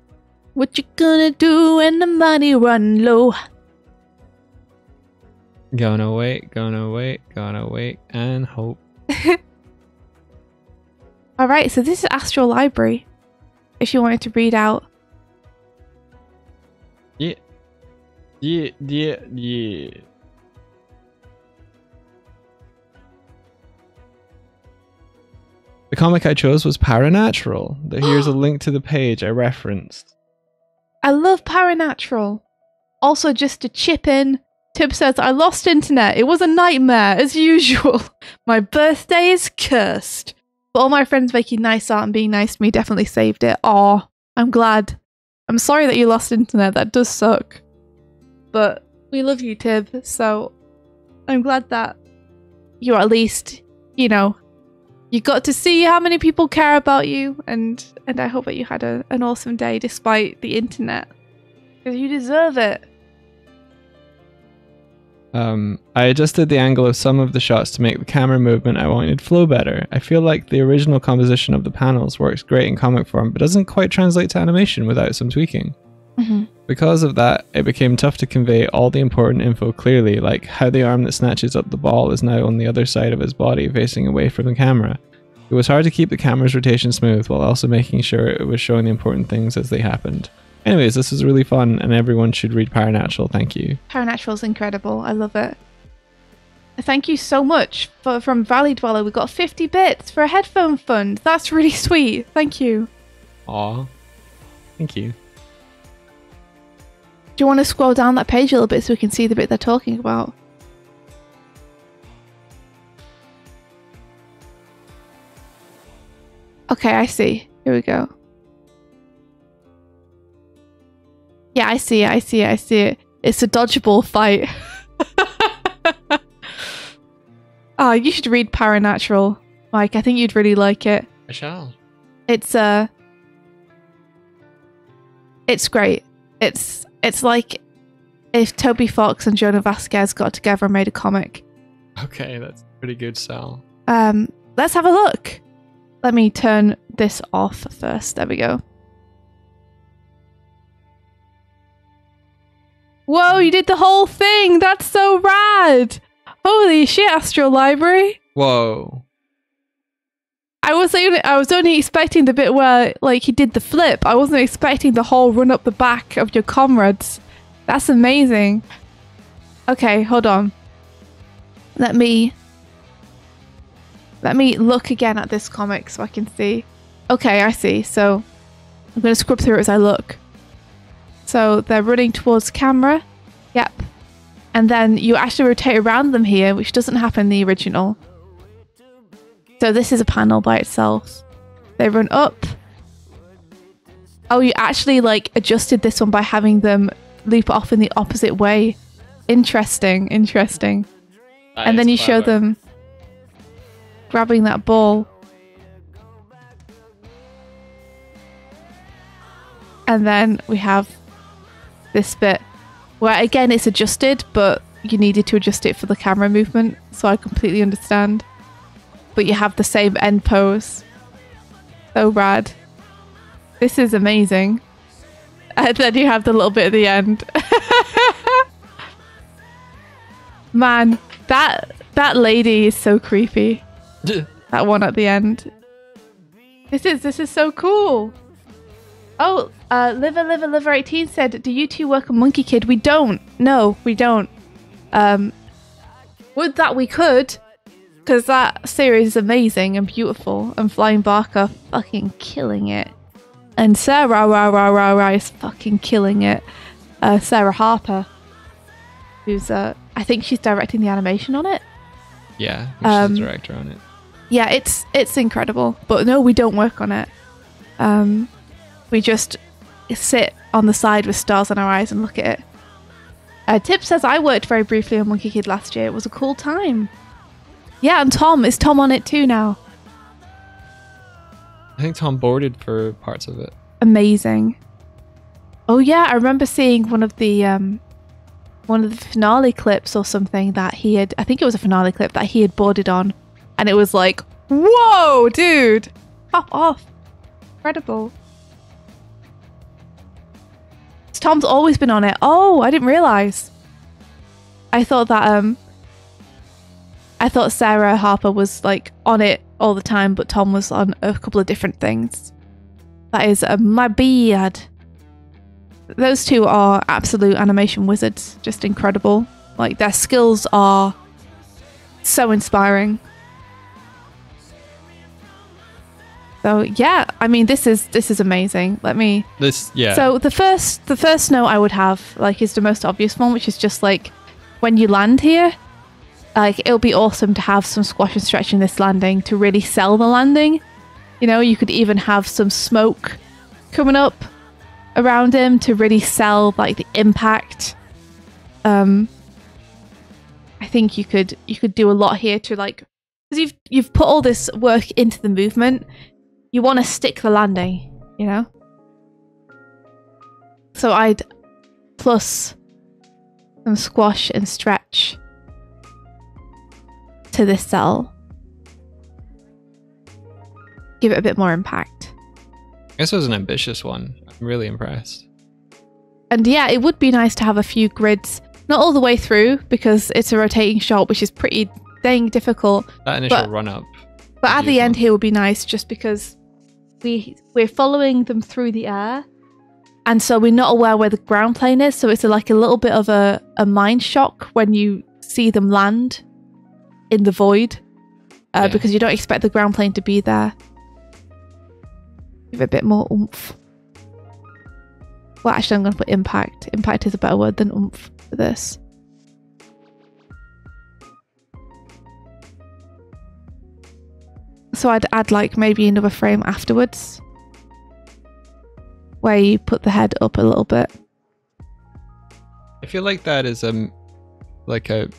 What you gonna do when the money run low? Gonna wait and hope. Alright, so this is Astral Library. If you wanted to read out. Yeah. The comic I chose was Paranatural. Here's a link to the page I referenced. I love Paranatural. Also, just to chip in, Tib says, I lost internet. It was a nightmare, as usual. My birthday is cursed. But all my friends making nice art and being nice to me definitely saved it. Aw, I'm glad. I'm sorry that you lost internet. That does suck. But we love you, Tib. So I'm glad that you're at least, you know, you got to see how many people care about you, and I hope that you had an awesome day despite the internet, because you deserve it. I adjusted the angle of some of the shots to make the camera movement I wanted flow better. I feel like the original composition of the panels works great in comic form, but doesn't quite translate to animation without some tweaking. Because of that, it became tough to convey all the important info clearly, like how the arm that snatches up the ball is now on the other side of his body facing away from the camera. It was hard to keep the camera's rotation smooth while also making sure it was showing the important things as they happened. Anyways, this was really fun and everyone should read Paranatural, thank you. Paranatural's incredible, I love it. Thank you so much from Valley Dweller. We got 50 bits for a headphone fund. That's really sweet, thank you. Aw, thank you. Do you want to scroll down that page a little bit so we can see the bit they're talking about? Okay, I see. Here we go. Yeah, I see it. It's a dodgeable fight. Oh, you should read Paranatural, Mike. I think you'd really like it. I shall. It's great. It's like if Toby Fox and Jonah Vasquez got together and made a comic. Okay, that's a pretty good sell. Let's have a look. Let me turn this off first. There we go. Whoa, you did the whole thing! That's so rad! Holy shit, Astral Library! Whoa. I was only expecting the bit where, like, he did the flip. I wasn't expecting the whole run up the back of your comrades. That's amazing. Okay, hold on. Let me look again at this comic so I can see. Okay, I see. So I'm going to scrub through it as I look. So they're running towards camera. Yep. And then you actually rotate around them here, which doesn't happen in the original. So this is a panel by itself. They run up. Oh, you actually like adjusted this one by having them loop off in the opposite way. Interesting, interesting. And then you show them grabbing that ball. And then we have this bit where again it's adjusted, but you needed to adjust it for the camera movement, so I completely understand. But you have the same end pose. So rad. This is amazing. And then you have the little bit at the end. Man, that lady is so creepy. That one at the end. This is so cool. Oh, Liver 18 said, do you two work on Monkey Kid? We don't. No, we don't. Would that we could, because that series is amazing and beautiful, and Flying Barker fucking killing it. And Sarah is fucking killing it. Sarah Harper, who's I think she's directing the animation on it. Yeah, she's the director on it. Yeah, it's incredible. But no, we don't work on it. We just sit on the side with stars in our eyes and look at it. Tip says, I worked very briefly on Monkey Kid last year. It was a cool time. Yeah, and is Tom on it too now? I think Tom boarded for parts of it. Amazing. Oh yeah, I remember seeing one of the finale clips or something that he had, I think it was a finale clip that he had boarded on, and it was like, whoa, dude, pop off. Incredible. Tom's always been on it. Oh, I didn't realize. I thought that Sarah Harper was like on it all the time, but Tom was on a couple of different things. That is my bad. Those two are absolute animation wizards. Just incredible. Like, their skills are so inspiring. So yeah, I mean, this is amazing. So the first note I would have, like, is the most obvious one, which is just like when you land here, like, it'll be awesome to have some squash and stretch in this landing to really sell the landing. You know, you could even have some smoke coming up around him to really sell like the impact. I think you could do a lot here to, like, because you've put all this work into the movement. You want to stick the landing, you know? So I'd plus some squash and stretch to this cell. Give it a bit more impact. I guess it was an ambitious one. I'm really impressed. And yeah, it would be nice to have a few grids, not all the way through, because it's a rotating shot, which is pretty dang difficult. That initial run up. But at the end here would be nice, just because we're following them through the air, and so we're not aware where the ground plane is, so it's like a little bit of a mind shock when you see them land in the void, because you don't expect the ground plane to be there. Give it a bit more oomph. Well, actually, I'm going to put impact. Impact is a better word than oomph for this. So I'd add like maybe another frame afterwards, where you put the head up a little bit. I feel like that is like a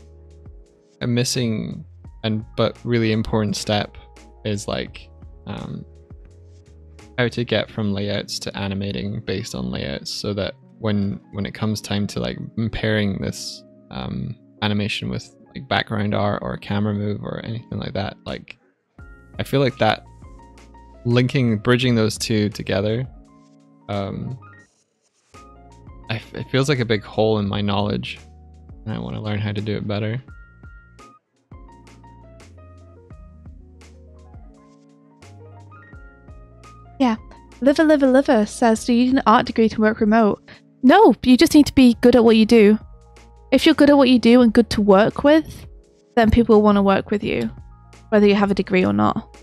missing but really important step is like how to get from layouts to animating based on layouts, so that when it comes time to like pairing this animation with like background art or a camera move or anything like that, like I feel like that bridging those two together, it feels like a big hole in my knowledge, and I want to learn how to do it better. Yeah. Liver says, do you need an art degree to work remote? No, you just need to be good at what you do. If you're good at what you do and good to work with, then people will want to work with you, whether you have a degree or not.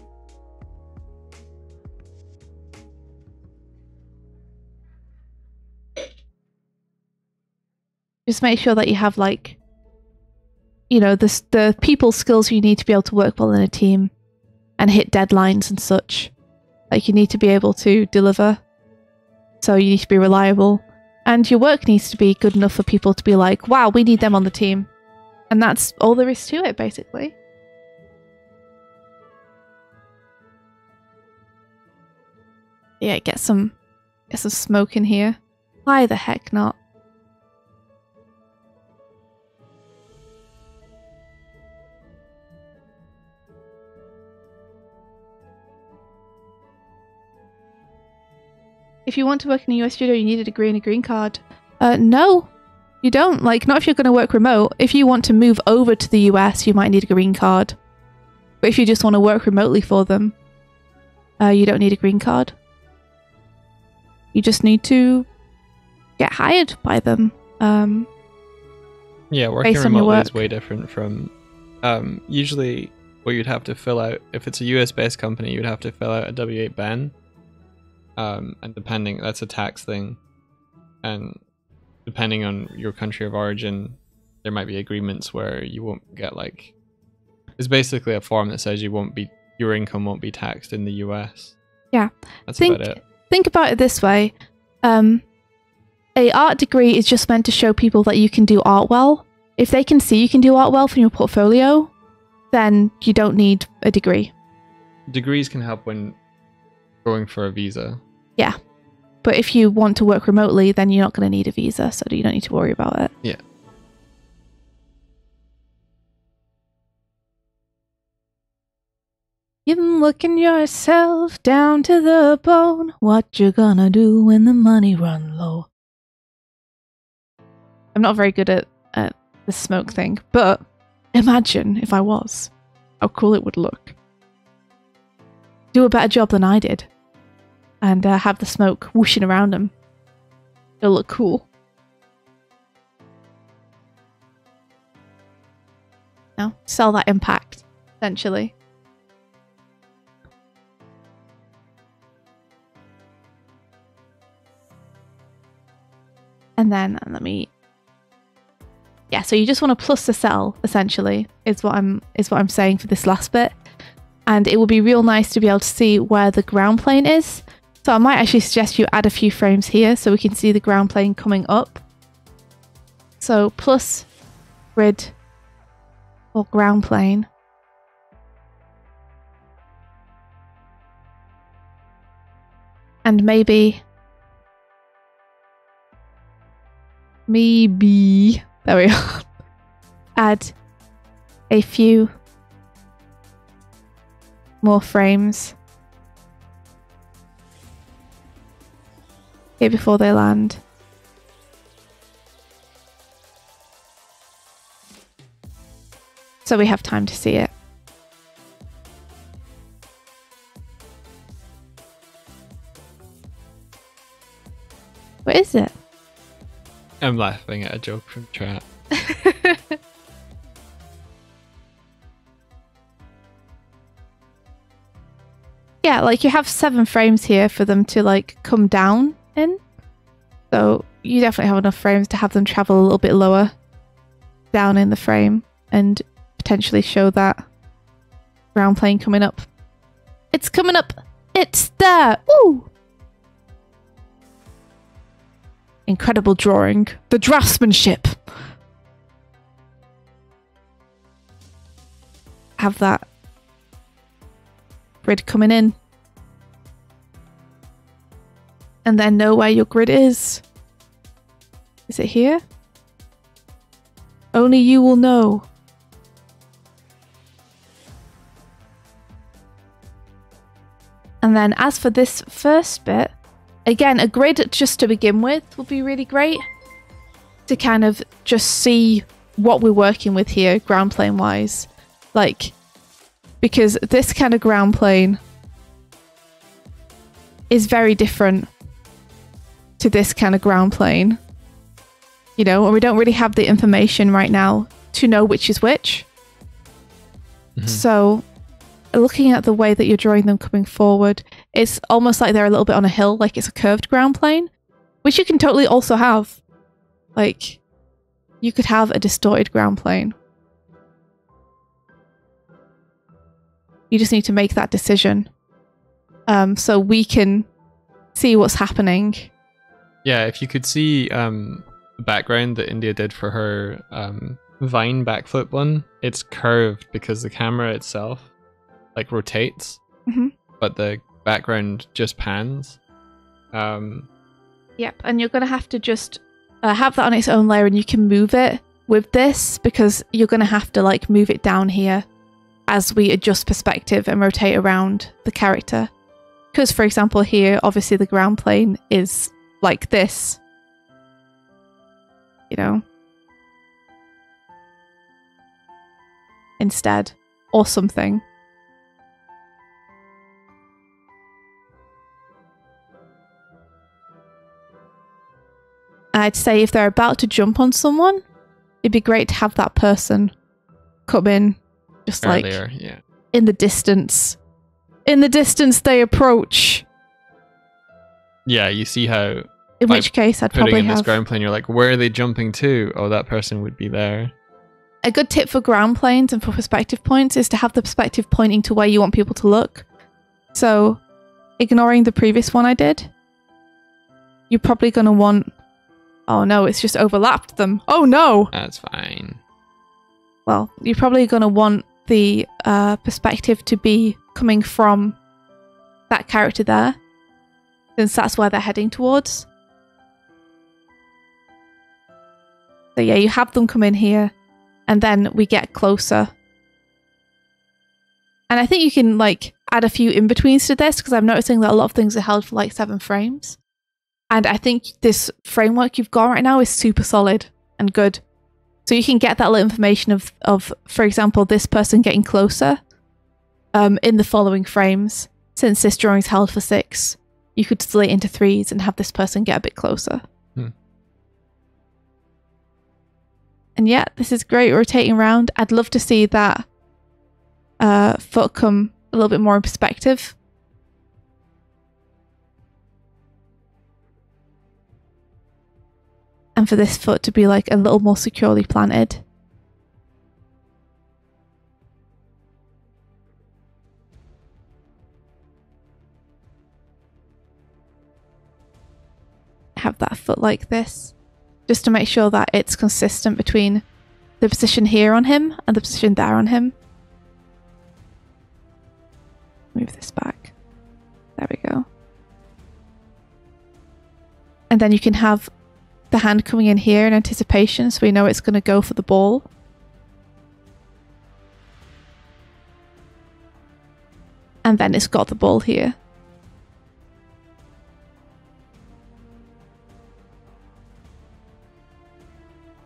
Just make sure that you have like, you know, the people skills you need to be able to work well in a team and hit deadlines and such. Like you need to be able to deliver. So you need to be reliable. And your work needs to be good enough for people to be like, wow, we need them on the team. And that's all there is to it, basically. Yeah, get some smoke in here. Why the heck not? If you want to work in a US studio, you need a degree and a green card. No, you don't. Like, not if you're going to work remote. If you want to move over to the US, you might need a green card. But if you just want to work remotely for them, you don't need a green card. You just need to get hired by them. Yeah, working remotely is way different from usually what you'd have to fill out. If it's a US-based company, you'd have to fill out a W-8 BEN. And depending, that's a tax thing, and depending on your country of origin, there might be agreements where you won't get like, it's basically a form that says your income won't be taxed in the US. Yeah, that's about it. Think about it this way: a art degree is just meant to show people that you can do art well. If they can see you can do art well from your portfolio, then you don't need a degree. Degrees can help when going for a visa. Yeah, but if you want to work remotely, then you're not going to need a visa, so you don't need to worry about it. Yeah. You've been working yourself down to the bone. What you gonna do when the money run low? I'm not very good at the smoke thing, but imagine if I was. How cool it would look. Do a better job than I did. And have the smoke whooshing around them. It'll look cool. Now, sell that impact, essentially. And then let me... Yeah, so you just want to plus the cell, essentially, is what I'm saying for this last bit. And it would be real nice to be able to see where the ground plane is. So I might actually suggest you add a few frames here so we can see the ground plane coming up. So plus grid or ground plane. And maybe, there we are, add a few more frames here before they land. So we have time to see it. What is it? I'm laughing at a joke from chat. Yeah, like you have 7 frames here for them to like come down in. So you definitely have enough frames to have them travel a little bit lower down in the frame and potentially show that ground plane coming up. It's coming up. It's there. Ooh. Incredible drawing. The draftsmanship. Have that grid coming in. And then know where your grid is. Is it here? Only you will know. And then as for this first bit, again, a grid just to begin with will be really great to kind of just see what we're working with here, ground plane wise. Like, because this kind of ground plane is very different to this kind of ground plane. You know, and we don't really have the information right now to know which is which. Mm-hmm. So looking at the way that you're drawing them coming forward, it's almost like they're a little bit on a hill, like it's a curved ground plane, which you can totally also have. Like, you could have a distorted ground plane. You just need to make that decision so we can see what's happening. Yeah, if you could see the background that India did for her Vine backflip one, it's curved because the camera itself like rotates, but the background just pans. Yep, and you're going to have to just have that on its own layer, and you can move it with this because you're going to have to like move it down here as we adjust perspective and rotate around the character. Because for example here, obviously the ground plane is like this, you know, instead, or something. I'd say if they're about to jump on someone, it'd be great to have that person come in just earlier, like yeah. In the distance. In the distance they approach. Yeah, you see how in which case I'd putting probably in this have ground plane, you're like, where are they jumping to? Oh, that person would be there. a good tip for ground planes and for perspective points is to have the perspective pointing to where you want people to look. So, ignoring the previous one I did, you're probably going to want... Oh no, it's just overlapped them. Oh no! That's fine. Well, you're probably going to want the perspective to be coming from that character there, since that's where they're heading towards. So yeah, you have them come in here, and then we get closer. And I think you can like add a few in-betweens to this, because I'm noticing that a lot of things are held for like 7 frames. And I think this framework you've got right now is super solid and good. So you can get that little information of for example, this person getting closer in the following frames. Since this drawing's held for 6, you could split into 3s and have this person get a bit closer. And yeah, this is great rotating around. I'd love to see that foot come a little bit more in perspective. And for this foot to be like a little more securely planted. Have that foot like this, just to make sure that it's consistent between the position here on him and the position there on him. Move this back. There we go. And then you can have the hand coming in here in anticipation, so we know it's going to go for the ball. And then it's got the ball here.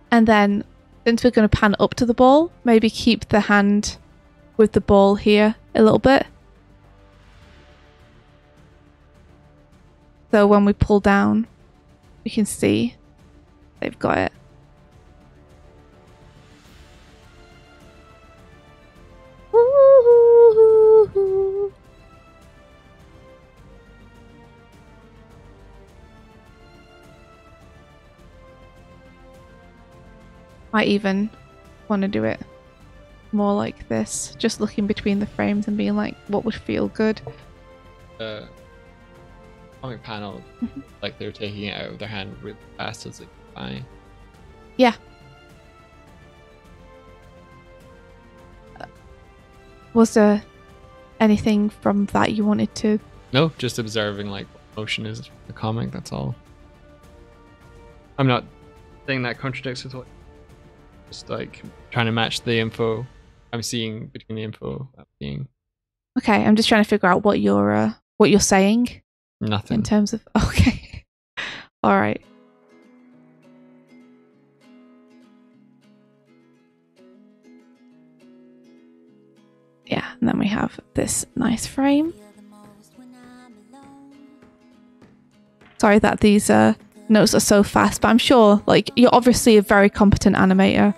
And then, since we're going to pan up to the ball, maybe keep the hand with the ball here a little bit. So when we pull down, we can see they've got it. Woo-hoo-hoo-hoo. Might even want to do it more like this, just looking between the frames and being like, what would feel good? Comic panel, like they're taking it out of their hand really fast as they buy. Yeah. Was there anything from that you wanted to? No, just observing like what motion is from the comic. That's all. I'm not saying that contradicts with what. Just like trying to match the info I'm seeing between the info I'm seeing. Okay, I'm just trying to figure out what you're saying. Nothing. In terms of okay, all right. Yeah, and then we have this nice frame. Sorry that these notes are so fast, but I'm sure, like, you're obviously a very competent animator.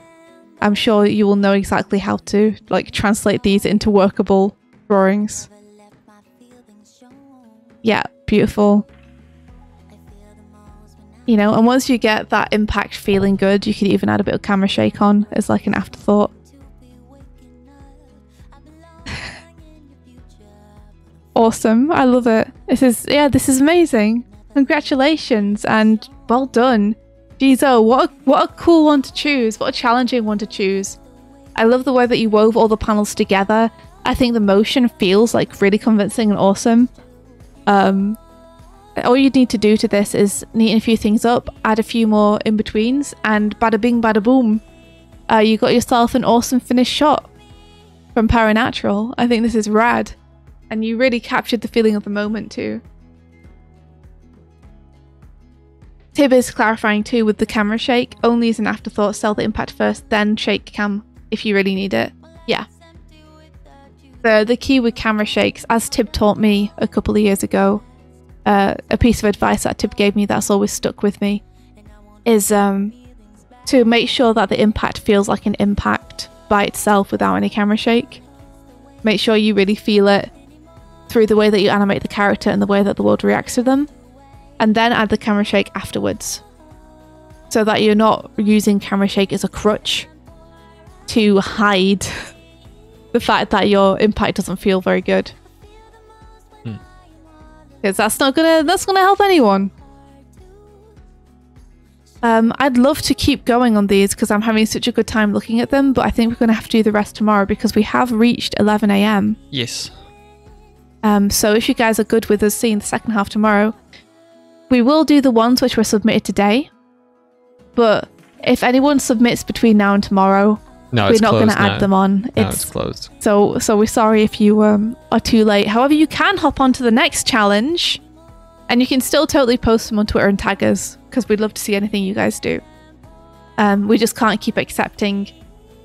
I'm sure you will know exactly how to, like, translate these into workable drawings. Yeah, beautiful. You know, and once you get that impact feeling good, you can even add a bit of camera shake on as like an afterthought. Awesome. I love it. This is amazing. Congratulations and well done. Jeez, oh, what a cool one to choose. What a challenging one to choose. I love the way that you wove all the panels together. I think the motion feels like really convincing and awesome. All you need to do to this is neaten a few things up, add a few more in-betweens, and bada bing bada boom. You got yourself an awesome finished shot from Paranatural. I think this is rad. And you really captured the feeling of the moment too. Tib is clarifying too with the camera shake, only as an afterthought, sell the impact first, then shake cam if you really need it. Yeah. The key with camera shakes, as Tib taught me a couple of years ago, a piece of advice that Tib gave me that's always stuck with me, is to make sure that the impact feels like an impact by itself without any camera shake. Make sure you really feel it through the way that you animate the character and the way that the world reacts to them, and then add the camera shake afterwards, so that you're not using camera shake as a crutch to hide the fact that your impact doesn't feel very good, because that's gonna help anyone. I'd love to keep going on these because I'm having such a good time looking at them, but I think we're gonna have to do the rest tomorrow because we have reached 11 AM. Yes. So if you guys are good with us seeing the second half tomorrow, we will do the ones which were submitted today. But if anyone submits between now and tomorrow, we're not going to add them on. It's closed. So we're sorry if you are too late. However, you can hop on to the next challenge, and you can still totally post them on Twitter and tag us because we'd love to see anything you guys do. We just can't keep accepting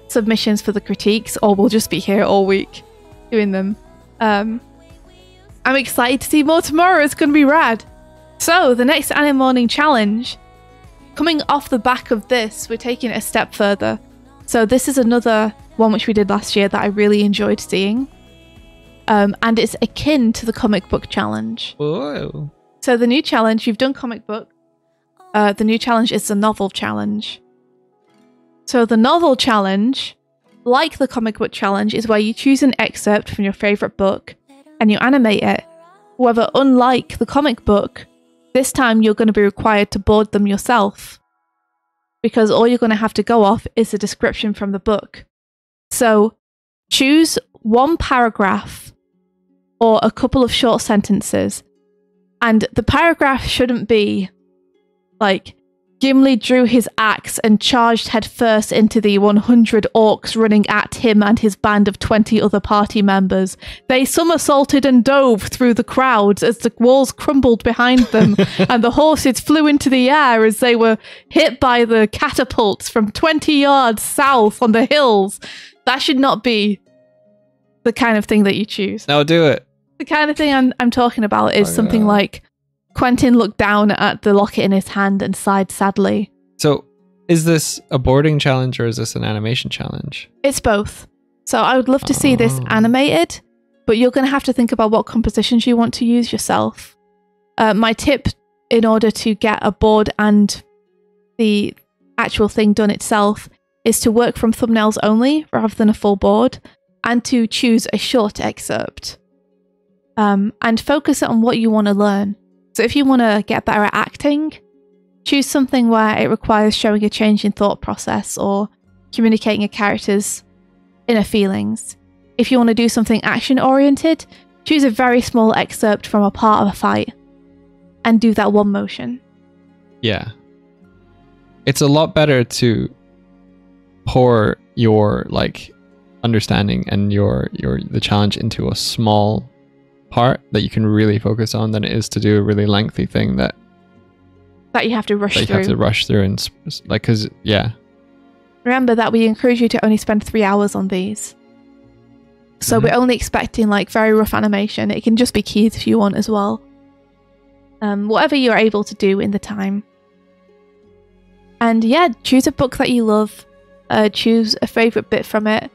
submissions for the critiques, or we'll just be here all week doing them. I'm excited to see more tomorrow. It's going to be rad. So the next Anime Morning challenge, coming off the back of this, we're taking it a step further. So this is another one which we did last year that I really enjoyed seeing. And it's akin to the comic book challenge. Whoa. So the new challenge, you've done comic book. The new challenge is the novel challenge. So the novel challenge, like the comic book challenge, is where you choose an excerpt from your favourite book and you animate it. However, unlike the comic book, this time you're going to be required to board them yourself, because all you're going to have to go off is the description from the book. So choose one paragraph or a couple of short sentences, and the paragraph shouldn't be like, Gimli drew his axe and charged headfirst into the 100 orcs running at him and his band of 20 other party members. They somersaulted and dove through the crowds as the walls crumbled behind them, and the horses flew into the air as they were hit by the catapults from 20 yards south on the hills. That should not be the kind of thing that you choose. No, do it. The kind of thing I'm talking about is something like, Quentin looked down at the locket in his hand and sighed sadly. So, is this a boarding challenge or is this an animation challenge? It's both. So I would love to see this animated, but you're going to have to think about what compositions you want to use yourself. My tip in order to get a board and the actual thing done itself is to work from thumbnails only rather than a full board, and to choose a short excerpt. And focus it on what you want to learn. So if you want to get better at acting, choose something where it requires showing a change in thought process or communicating a character's inner feelings. If you want to do something action-oriented, choose a very small excerpt from a part of a fight and do that one motion. Yeah. It's a lot better to pour your like understanding and the challenge into a small part that you can really focus on than it is to do a really lengthy thing that you have to rush through. And like, because remember that we encourage you to only spend 3 hours on these, so we're only expecting like very rough animation. It can just be keys if you want as well. Whatever you're able to do in the time. And yeah, choose a book that you love, choose a favorite bit from it,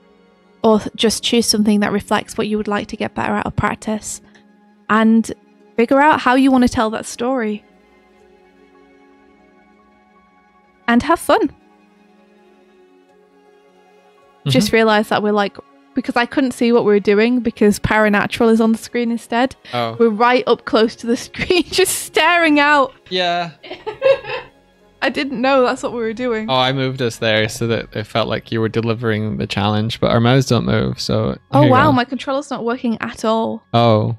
or just choose something that reflects what you would like to get better at or practice, and figure out how you want to tell that story. And have fun. Just realised that we're like, because I couldn't see what we were doing because Paranatural is on the screen instead. Oh. We're right up close to the screen, just staring out. Yeah. I didn't know that's what we were doing. Oh, I moved us there so that it felt like you were delivering the challenge, but our mouths don't move, so... Oh wow, my controller's not working at all. Oh.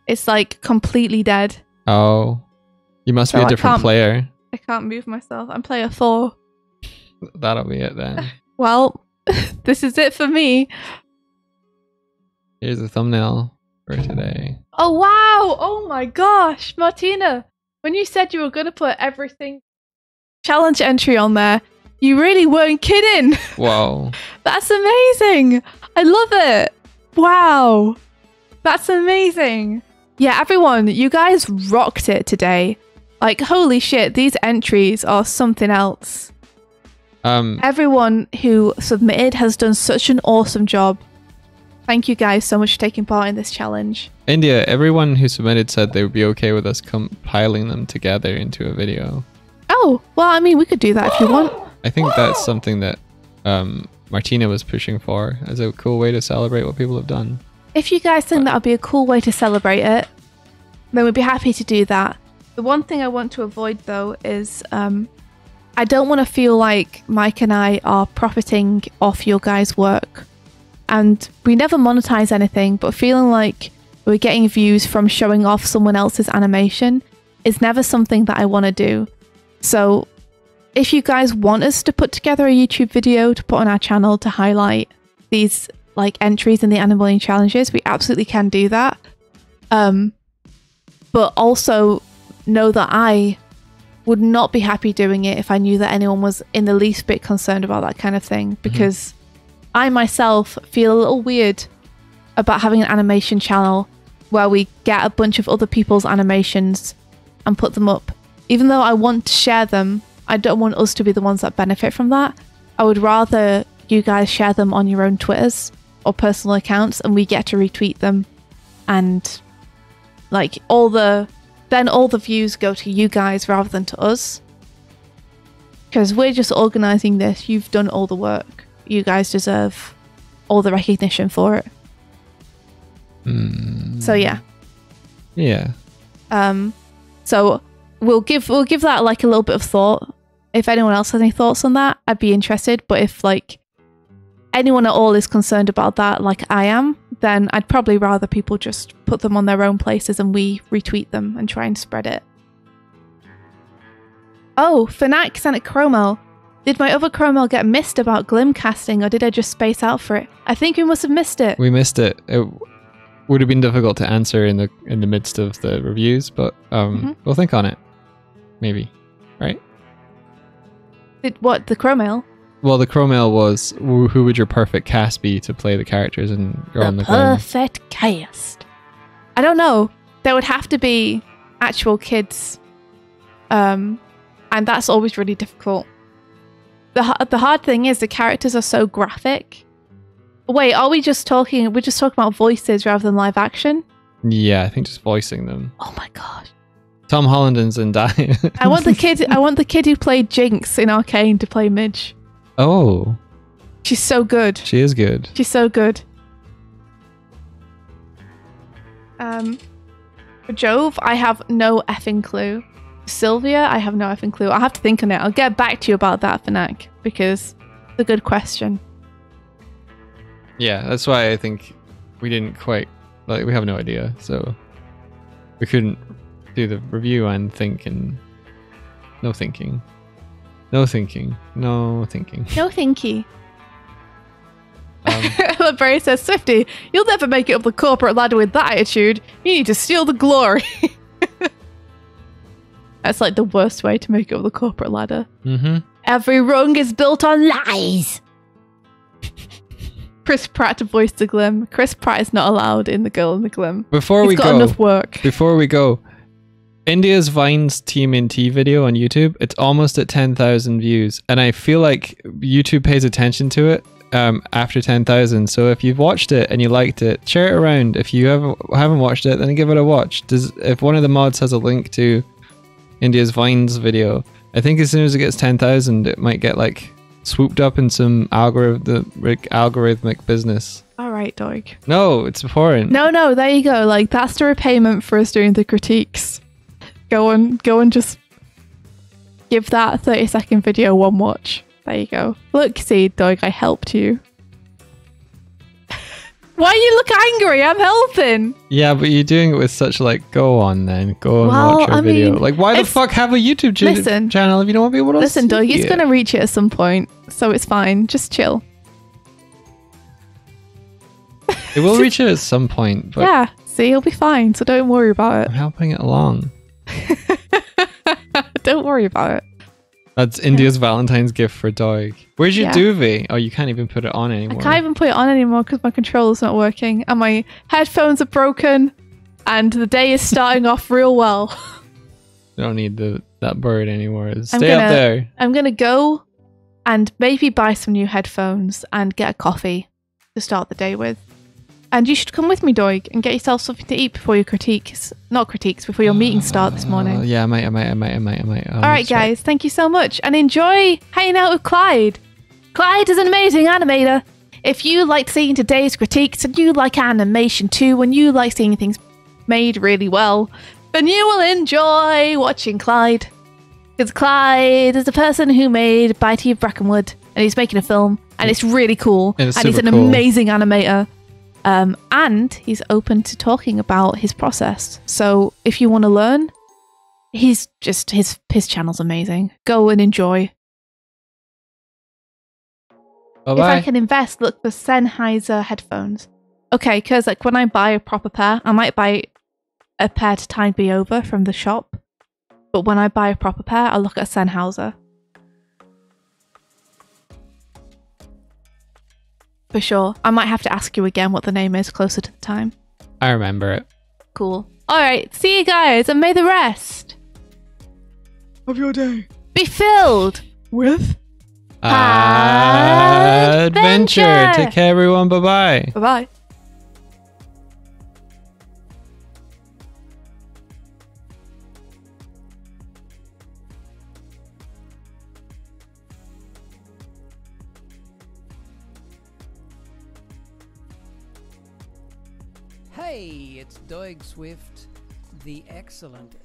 It's like completely dead. Oh. You must be a different player. I can't move myself. I'm player 4. That'll be it then. Well, this is it for me. Here's the thumbnail for today. Oh wow! Oh my gosh! Martina, when you said you were going to put everything challenge entry on there, you really weren't kidding. Whoa. That's amazing. I love it. Wow. That's amazing. Yeah, everyone, you guys rocked it today. Like, holy shit, these entries are something else. Everyone who submitted has done such an awesome job. Thank you guys so much for taking part in this challenge. India, everyone who submitted said they would be okay with us compiling them together into a video. Oh, well, I mean, we could do that if you want. I think that's something that Martina was pushing for as a cool way to celebrate what people have done. If you guys think that would be a cool way to celebrate it, then we'd be happy to do that. The one thing I want to avoid, though, is I don't want to feel like Mike and I are profiting off your guys' work. And we never monetize anything, but feeling like we're getting views from showing off someone else's animation is never something that I want to do. So if you guys want us to put together a YouTube video to put on our channel to highlight these like entries in the Animaling challenges, we absolutely can do that. But also know that I would not be happy doing it if I knew that anyone was in the least bit concerned about that kind of thing, because I myself feel a little weird about having an animation channel where we get a bunch of other people's animations and put them up. Even though I want to share them, I don't want us to be the ones that benefit from that. I would rather you guys share them on your own Twitters or personal accounts and we get to retweet them, and like all the views go to you guys rather than to us, because we're just organizing this. You've done all the work. You guys deserve all the recognition for it. So yeah. So we'll give that like a little bit of thought. If anyone else has any thoughts on that, I'd be interested. But if like anyone at all is concerned about that, like I am, then I'd probably rather people just put them on their own places and we retweet them and try and spread it. Oh, Fnac sent a Chromel. Did my other Chromel get missed about Glim casting, or did I just space out for it? I think we must have missed it. We missed it. It would have been difficult to answer in the midst of the reviews, but we'll think on it. Maybe. Right? The Chromel? Well, the Chromel was, who would your perfect cast be to play the characters in Girl on the Glen? Perfect cast. I don't know. There would have to be actual kids. And that's always really difficult. The hard thing is the characters are so graphic. Wait, are we just talking? We're just talking about voices rather than live action? Yeah, I think just voicing them. Oh my gosh. Tom Holland and Zendaya. I want the kid who played Jinx in Arcane to play Midge. Oh. She's so good. She is good. She's so good. For Jove, I have no effing clue. Sylvia, I have no effing clue. I'll have to think on it. I'll get back to you about that, Fnac, because it's a good question. Yeah, that's why I think we didn't quite, like, we have no idea, so we couldn't do the review and think, and no thinking. No thinking. No thinking. No thinky. Barry says, Swifty, you'll never make it up the corporate ladder with that attitude. You need to steal the glory. That's like the worst way to make it up the corporate ladder. Mm-hmm. Every rung is built on lies. Chris Pratt to voice the Glim. Chris Pratt is not allowed in The Girl in the Glim. He's got enough work. Before we go, India's Vines TMNT video on YouTube, it's almost at 10,000 views, and I feel like YouTube pays attention to it after 10,000. So if you've watched it and you liked it, share it around. If you haven't watched it, then give it a watch. If one of the mods has a link to India's Vines video, I think as soon as it gets 10,000, it might get like swooped up in some algorithmic business. All right, Doig. No, it's important. No, there you go. Like, that's the repayment for us doing the critiques. Go and just give that 30-second video one watch. There you go. Look, see, Doig, I helped you. Why you look angry? I'm helping. Yeah, but you're doing it with such like, go on then. Go and watch our video. Like, why the fuck have a YouTube channel if you don't want people to listen, see Doig, it? he's going to reach it at some point, so it's fine. Just chill. It will reach it at some point. But yeah, see, he'll be fine, so don't worry about I'm helping it along. it. Don't worry about it. That's India's Valentine's gift for Doig. Where's your duvet? Oh, you can't even put it on anymore. I can't even put it on anymore because my controller's not working and my headphones are broken and the day is starting off real well. You don't need that bird anymore. Stay up there. I'm going to go and maybe buy some new headphones and get a coffee to start the day with. And you should come with me, Doig, and get yourself something to eat before your before your meetings start this morning. Yeah, I might. All right, guys, thank you so much. And enjoy hanging out with Clyde. Clyde is an amazing animator. If you like seeing today's critiques and you like animation too, and you like seeing things made really well, then you will enjoy watching Clyde. Because Clyde is the person who made Bitey of Brackenwood, and he's making a film, and it's really cool. And he's an amazing animator. And he's open to talking about his process. So if you want to learn, he's just his channel's amazing. Go and enjoy. Bye-bye. If I can invest, look for Sennheiser headphones. Okay, because like when I buy a proper pair, I might buy a pair to tide me over from the shop. But when I buy a proper pair, I look at Sennheiser. For sure. I might have to ask you again what the name is closer to the time. I remember it. Cool. Alright, see you guys, and may the rest Of your day. be filled With? Adventure. Take care, everyone. Bye-bye. Bye-bye. Hey, it's Doig Swift, the excellent,